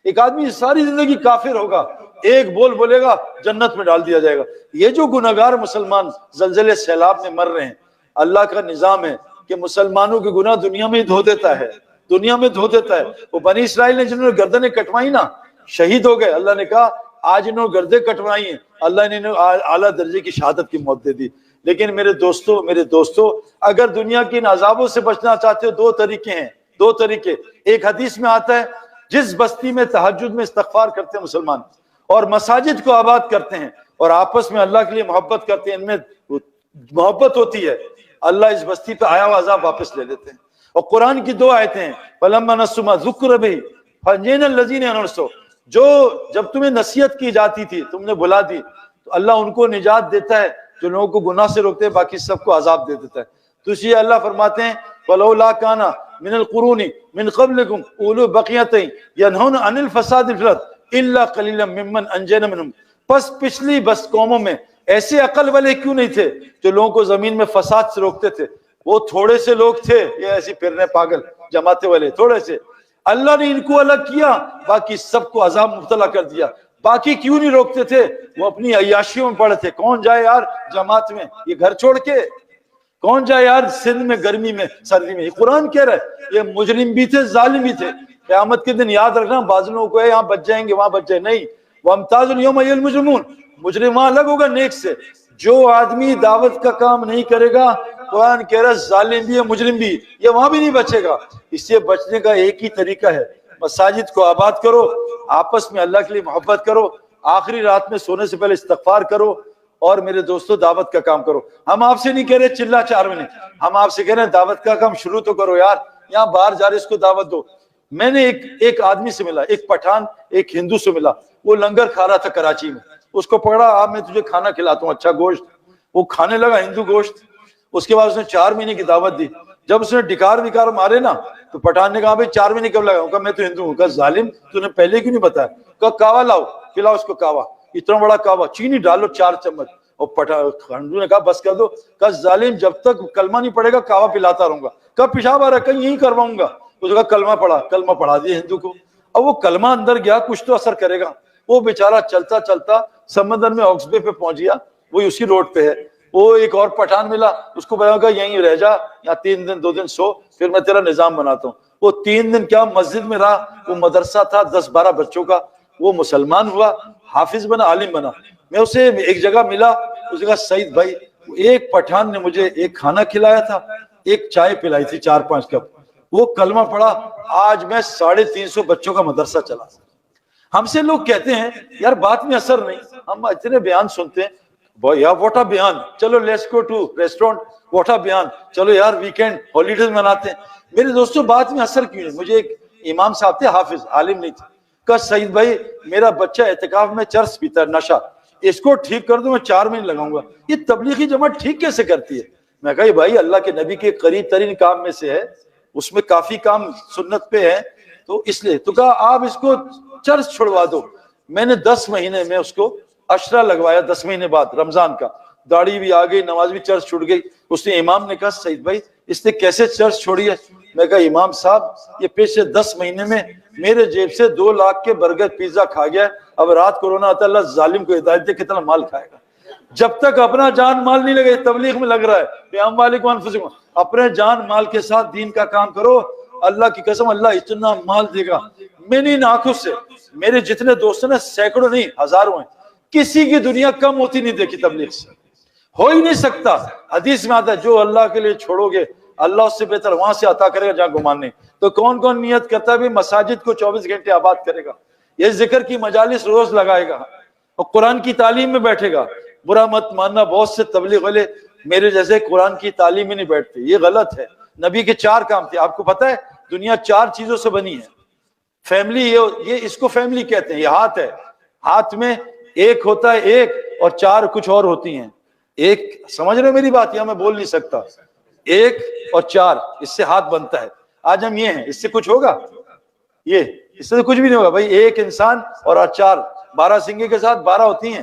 ایک آدمی ساری زندگی کافر ہوگا، ایک بولے گا جنت میں ڈال دیا جائے گا۔ یہ جو گناہگار مسلمان زلزلے سیلاب میں مر رہے ہیں، اللہ کا نظام ہے کہ مسلمانوں کے گناہ دنیا میں ہی دھو دیتا ہے، دنیا میں دھو دیتا ہے۔ وہ بنی اسرائیل نے جنہوں نے گردنیں کٹوائی نا، شہید ہو گئے، اللہ نے کہا آج انہوں نے گردیں کٹوائی ہیں، اللہ نے انہیں اعلیٰ درجے کی شہادت کی موت دے دی۔ لیکن میرے دوستو اگر دنیا کی ان عذابوں سے بچنا چاہتے ہو، 2 طریقے ہیں، 2 طریقے۔ ایک حدیث میں آتا ہے جس بستی میں تہجد میں استغفار کرتے ہیں مسلمان اور مساجد کو آباد کرتے ہیں اور آپس میں اللہ کے لیے محبت کرتے ہیں، ان میں محبت ہوتی ہے، اللہ اس بستی پہ آیا ہوا عذاب واپس لے لیتے ہیں۔ اور قرآن کی 2 آیتیں ہیں، فَلَمَّا نَسُوا مَا ذُكِّرَ بِهِ فَأَنجَيْنَا الَّذِينَ يَنْهُونَ، جو جب تمہیں نصیحت کی جاتی تھی تم نے بھلا دی، تو اللہ ان کو نجات دیتا ہے جو لوگوں کو گناہ سے روکتے ہیں، باقی سب کو عذاب دے دیتا ہے۔ تو اس لیے اللہ فرماتے ہیں وَلَوْلَا كَانَ مِنَ الْقُرُونِ مِنْ قَبْلِكُمْ أُولُو بَقِيَّةٍ يَنْهَوْنَ عَنِ الْفَسَادِ فِي الْأَرْضِ إِلَّا قَلِيلًا مِّمَّنْ أَنجَيْنَا مِنْهُمْ، پس پچھلی بس قوموں میں ایسے عقل والے کیوں نہیں تھے جو لوگوں کو زمین میں فساد سے روکتے تھے؟ وہ تھوڑے سے لوگ تھے، یہ ایسی پھرنے پاگل جماعتیں والے تھوڑے سے، اللہ نے ان کو الگ کیا، باقی سب کو عذاب مبتلا کر دیا۔ باقی کیوں نہیں روکتے تھے؟ وہ اپنی عیاشیوں میں پڑے تھے۔ کون جائے یار جماعت میں یہ گھر چھوڑ کے، کون جائے یار سندھ میں گرمی میں سردی میں؟ یہ قرآن کہہ رہا ہے یہ مجرم بھی تھے، ظالم بھی تھے۔ قیامت کے دن یاد رکھنا، بعض لوگوں کو ہے یہاں بچ جائیں گے وہاں بچ جائیں، نہیں، وَامْتَازُ الْيَوْمَ أَيُّهَا الْمُجْرِمُونَ، مجرم وہاں الگ ہوگا نیک سے۔ جو آدمی دعوت کا کام نہیں کرے گا، قرآن کہہ رہا ہے ظالم بھی ہے مجرم بھی، یہ وہاں بھی نہیں بچے گا۔ اس سے بچنے کا ایک ہی طریقہ ہے، مساجد کو آباد کرو، آپس میں اللہ کے لیے محبت کرو، آخری رات میں سونے سے پہلے استغفار کرو، اور میرے دوستو دعوت کا کام کرو۔ ہم آپ سے نہیں کہہ رہے چلا 4 مہینے، ہم آپ سے کہہ رہے ہیں دعوت کا کام شروع تو کرو یار، یہاں باہر جا رہے اس کو دعوت دو۔ میں نے ایک آدمی سے ملا، ایک پٹھان ایک ہندو سے ملا، وہ لنگر کھا رہا تھا کراچی میں، اس کو پکڑا، آپ میں تجھے کھانا کھلاتا ہوں اچھا گوشت، وہ کھانے لگا ہندو گوشت۔ اس کے بعد اس نے 4 مہینے کی دعوت دی۔ جب اس نے ڈکار وکار مارے نا تو پٹھان نے کہا بھائی 4 مہینے کب لگا؟ کہا میں تو ہندو ہوں۔ کہا ظالم تو نے پہلے کیوں نہیں بتایا؟ کہا کعوہ لاؤ، کھلاؤ اس کو کعوہ، اتنا بڑا کعوہ، چینی ڈالو 4 چمچ۔ اور ہندو نے کہا بس کر دو۔ کہا ظالم جب تک کلمہ نہیں پڑے گا کعوہ پلاتا رہوں گا۔ کہا پیشاب آ رہا ہے، کہیں یہی کرواؤں گا۔ اس نے کہا کلمہ پڑھا دیا ہندو کو۔ اب وہ کلمہ اندر گیا، کچھ تو اثر کرے گا۔ وہ بیچارہ چلتا چلتا سمندر میں آکسبے پہ پہنچ گیا، وہی اسی روڈ پہ ہے۔ وہ ایک اور پٹھان ملا، اس کو بتایا کہ یہیں رہ جا، یا 3 دن 2 دن سو، پھر میں تیرا نظام بناتا ہوں۔ وہ 3 دن کیا مسجد میں رہا، وہ مدرسہ تھا 10-12 بچوں کا، وہ مسلمان ہوا، حافظ بنا، عالم بنا۔ میں اسے ایک جگہ ملا، اس نے کہا سعید بھائی، ایک پٹھان نے مجھے ایک کھانا کھلایا تھا، ایک چائے پلائی تھی 4-5 کپ، وہ کلمہ پڑھا، آج میں 350 بچوں کا مدرسہ چلا۔ ہم سے لوگ کہتے ہیں یار بات میں اثر نہیں، ہم اتنے بیان سنتے ہیں، یار واٹ بیان، چلو لیٹس گو ٹو ریسٹورینٹ، واٹ بیان، چلو یار ویکینڈ ہالیڈیز مناتے ہیں۔ میرے دوستوں بات میں اثر کیوں نہیں؟ مجھے ایک امام صاحب تھے، حافظ، عالم نہیں تھے، کہا سعید بھائی میرا بچہ اعتکاف میں چرس پیتا ہے، نشہ، اس کو ٹھیک کر دوں، میں 4 مہینے لگاؤں گا۔ یہ تبلیغی جماعت ٹھیک کیسے کرتی ہے؟ میں کہا بھائی اللہ کے نبی کے قریب ترین کام میں سے ہے، اس میں کافی کام سنت پہ ہے، تو اس لیے تو کہا آپ اس کو چرس چھڑوا دو۔ میں نے 10 مہینے میں اس کو عشرہ لگوایا، 10 مہینے بعد رمضان کا، داڑھی بھی آ گئی، نماز بھی، چرس چھوڑ گئی۔ اس نے امام نے کہا سعید بھائی اس نے کیسے چرس چھوڑی ہے؟ میں کہا امام صاحب یہ پچھلے 10 مہینے میں میرے جیب سے 2 لاکھ کے برگر پیزا کھا گیا، اب رات کورونا آتا ہے، اللہ ظالم کو ہدایت دے کتنا مال کھائے گا۔ جب تک اپنا جان مال نہیں لگے، تبلیغ میں لگ رہا ہے، اموالکم وانفسکم، اپنے جان مال کے ساتھ دین کا کام کرو، اللہ کی قسم اللہ اتنا مال دے گا۔ میں نے ان آنکھوں سے، میرے جتنے دوست ہیں سینکڑوں نہیں ہزاروں ہیں، کسی کی دنیا کم ہوتی نہیں دیکھی تبلیغ سے، ہو ہی نہیں سکتا۔ حدیث میں آتا ہے جو اللہ کے لیے چھوڑو گے اللہ اس سے بہتر وہاں سے عطا کرے گا جہاں گمان نہیں۔ تو کون کون نیت کرتا ہے بھی مساجد کو 24 گھنٹے آباد کرے گا، یہ ذکر کی مجالس روز لگائے گا اور قرآن کی تعلیم میں بیٹھے گا؟ برا مت ماننا، بہت سے تبلیغ والے میرے جیسے قرآن کی تعلیم میں نہیں بیٹھتے، یہ غلط ہے۔ نبی کے 4 کام تھے، آپ کو پتہ ہے دنیا 4 چیزوں سے بنی ہے۔ فیملی، یہ اس کو فیملی کہتے ہیں، یہ ہاتھ ہے، ہاتھ میں ایک ہوتا ہے ایک اور 4 کچھ اور ہوتی ہیں۔ ایک، سمجھ رہے میری بات؟ یہاں میں بول نہیں سکتا، 1 اور 4 اس سے ہاتھ بنتا ہے۔ آج ہم یہ ہیں، اس سے کچھ ہوگا؟ یہ اس سے کچھ بھی نہیں ہوگا بھائی، ایک انسان اور 4، 12 سنگے کے ساتھ 12 ہوتی ہیں،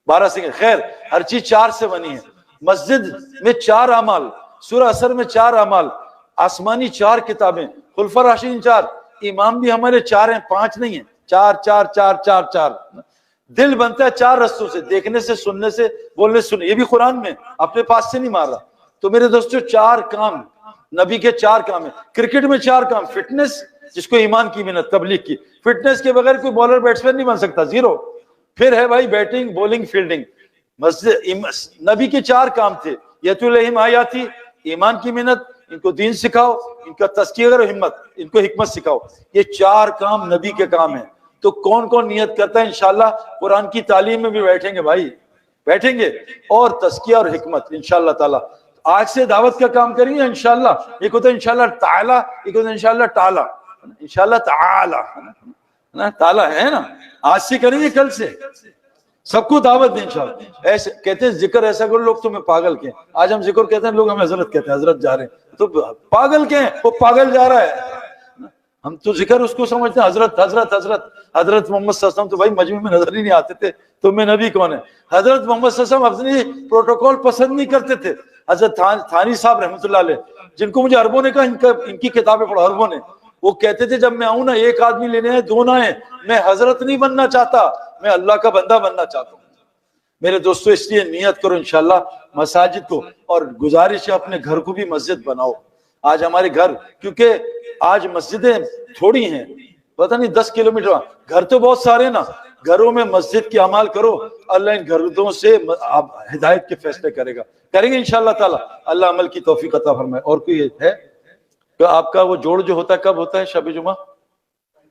12 سنگے، خیر ہر چیز 4 سے بنی ہے۔ مسجد میں 4 اعمال، سورہ اثر میں 4 اعمال، آسمانی 4 کتابیں، خلفاء راشدین 4، امام بھی ہمارے 4 ہیں، 5 نہیں ہیں، 4 4 4 4 4۔ دل بنتا ہے 4 رستوں سے، دیکھنے سے، سننے سے، بولنے سے، سننے، یہ بھی قرآن میں، اپنے پاس سے نہیں مار رہا۔ تو میرے دوستو 4 کام نبی کے 4 کام ہیں۔ کرکٹ میں 4 کام، فٹنس جس کو ایمان کی محنت، تبلیغ کی، فٹنس کے بغیر کوئی بالر بیٹسمین نہیں بن سکتا، 0۔ پھر ہے بھائی بیٹنگ، بولنگ، فیلڈنگ۔ مسجد نبی کے 4 کام تھے، یتلو علیہم آیاتی، ایمان کی محنت، ان کو دین سکھاؤ، ان کا تزکیہ کرو، ہمت، ان کو حکمت سکھاؤ۔ یہ 4 کام نبی کے کام ہیں۔ تو کون کون نیت کرتا ہے انشاءاللہ قرآن کی تعلیم میں بھی بیٹھیں گے بھائی، بیٹھیں گے، اور تزکیہ اور حکمت انشاءاللہ تعالی۔ آج سے دعوت کا کام کریں گے انشاءاللہ، ایک ہوتا ہے انشاءاللہ تعالی، ایک ہوتا ہے انشاءاللہ تعالی، انشاءاللہ تعالی، تعالی ہے نا، آج سے کریں گے، کل سے سب کو دعوت دیں انشاءاللہ۔ ایسے کہتے ہیں ذکر ایسا کرو، لوگ تمہیں پاگل کہیں، آج ہم ذکر کہتے ہیں، لوگ ہمیں حضرت کہتے ہیں، حضرت جا رہے ہیں، تو پاگل کہیں، وہ پاگل جا رہا ہے، ہم تو ذکر اس کو سمجھتے ہیں حضرت حضرت حضرت حضرت محمد صلی اللہ علیہ وسلم تو بھائی مجمع میں نظر ہی نہیں آتے تھے، تو میں نبی کون ہے؟ حضرت محمد صلی اللہ علیہ وسلم اپنی پروٹوکول پسند نہیں کرتے تھے۔ حضرت تھانی صاحب رحمۃ اللہ علیہ، جن کو مجھے عربوں نے کہا ان کی کتابیں پڑھو، عربوں نے، وہ کہتے تھے جب میں آؤں نا 1 آدمی لینے ہیں 2 نہ ہیں، میں حضرت نہیں بننا چاہتا، میں اللہ کا بندہ بننا چاہتا ہوں۔ میرے دوستو اس لیے نیت کرو انشاءاللہ مساجد کو، اور گزارش ہے اپنے گھر کو بھی مسجد بناؤ۔ آج ہمارے گھر، کیونکہ آج مسجدیں تھوڑی ہیں، پتہ نہیں 10 کلومیٹر، گھر تو بہت سارے نا، گھروں میں مسجد کی عمل کرو، اللہ ان گھروں سے ہدایت کے فیصلے کرے گا، کریں گے انشاءاللہ تعالی، اللہ عمل کی توفیق عطا فرمائے۔ اور کوئی ہے کہ آپ کا وہ جوڑ جو ہوتا ہے کب ہوتا ہے؟ شب جمعہ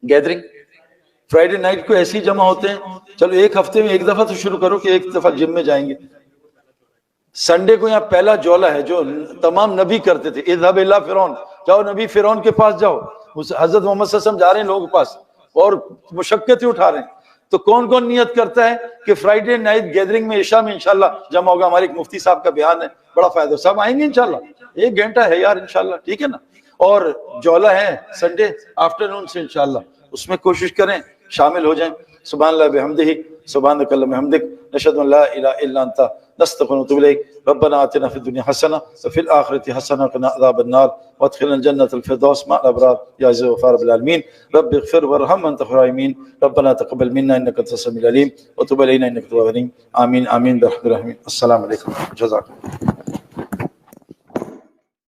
گیدرنگ، فرائیڈے نائٹ کو ایسے ہی جمع ہوتے ہیں، چلو 1 ہفتے میں 1 دفعہ تو شروع کرو کہ 1 دفعہ جم میں جائیں گے۔ سنڈے کو یہاں پہلا جولا ہے جو تمام نبی کرتے تھے، اذهب الى فرعون، جاؤ نبی فرعون کے پاس جاؤ، حضرت محمد صلی اللہ علیہ وسلم جا رہے ہیں لوگوں کے پاس اور مشقتیں اٹھا رہے ہیں۔ تو کون کون نیت کرتا ہے کہ فرائیڈے نائٹ گیدرنگ میں عشاء میں انشاءاللہ جمع ہوگا؟ ہمارے ایک مفتی صاحب کا بیان ہے، بڑا فائدہ، سب آئیں گے انشاءاللہ، 1 گھنٹہ ہے یار انشاءاللہ، ٹھیک ہے نا؟ اور جولا ہے سنڈے آفٹرنون سے انشاءاللہ، اس میں کوشش کریں شامل ہو جائیں۔ سبحان اللہ بحمدہ، سبحانک اللہم بحمدک، نشہد ان لا الہ الا انت، نستغفرک ونتوب الیک۔ ربنا آتنا فی الدنیا حسنہ وفی الآخرۃ حسنہ وقنا عذاب النار وادخلنا الجنۃ الفردوس مع الابرار یا عزیز وغفار رب العالمین۔ رب اغفر وارحم وانت خیر الراحمین، ربنا تقبل منا انک انت السمیع العلیم وتب علینا انک انت التواب الرحیم، آمین آمین برحمتک الرحمن۔ السلام علیکم، جزاک اللہ۔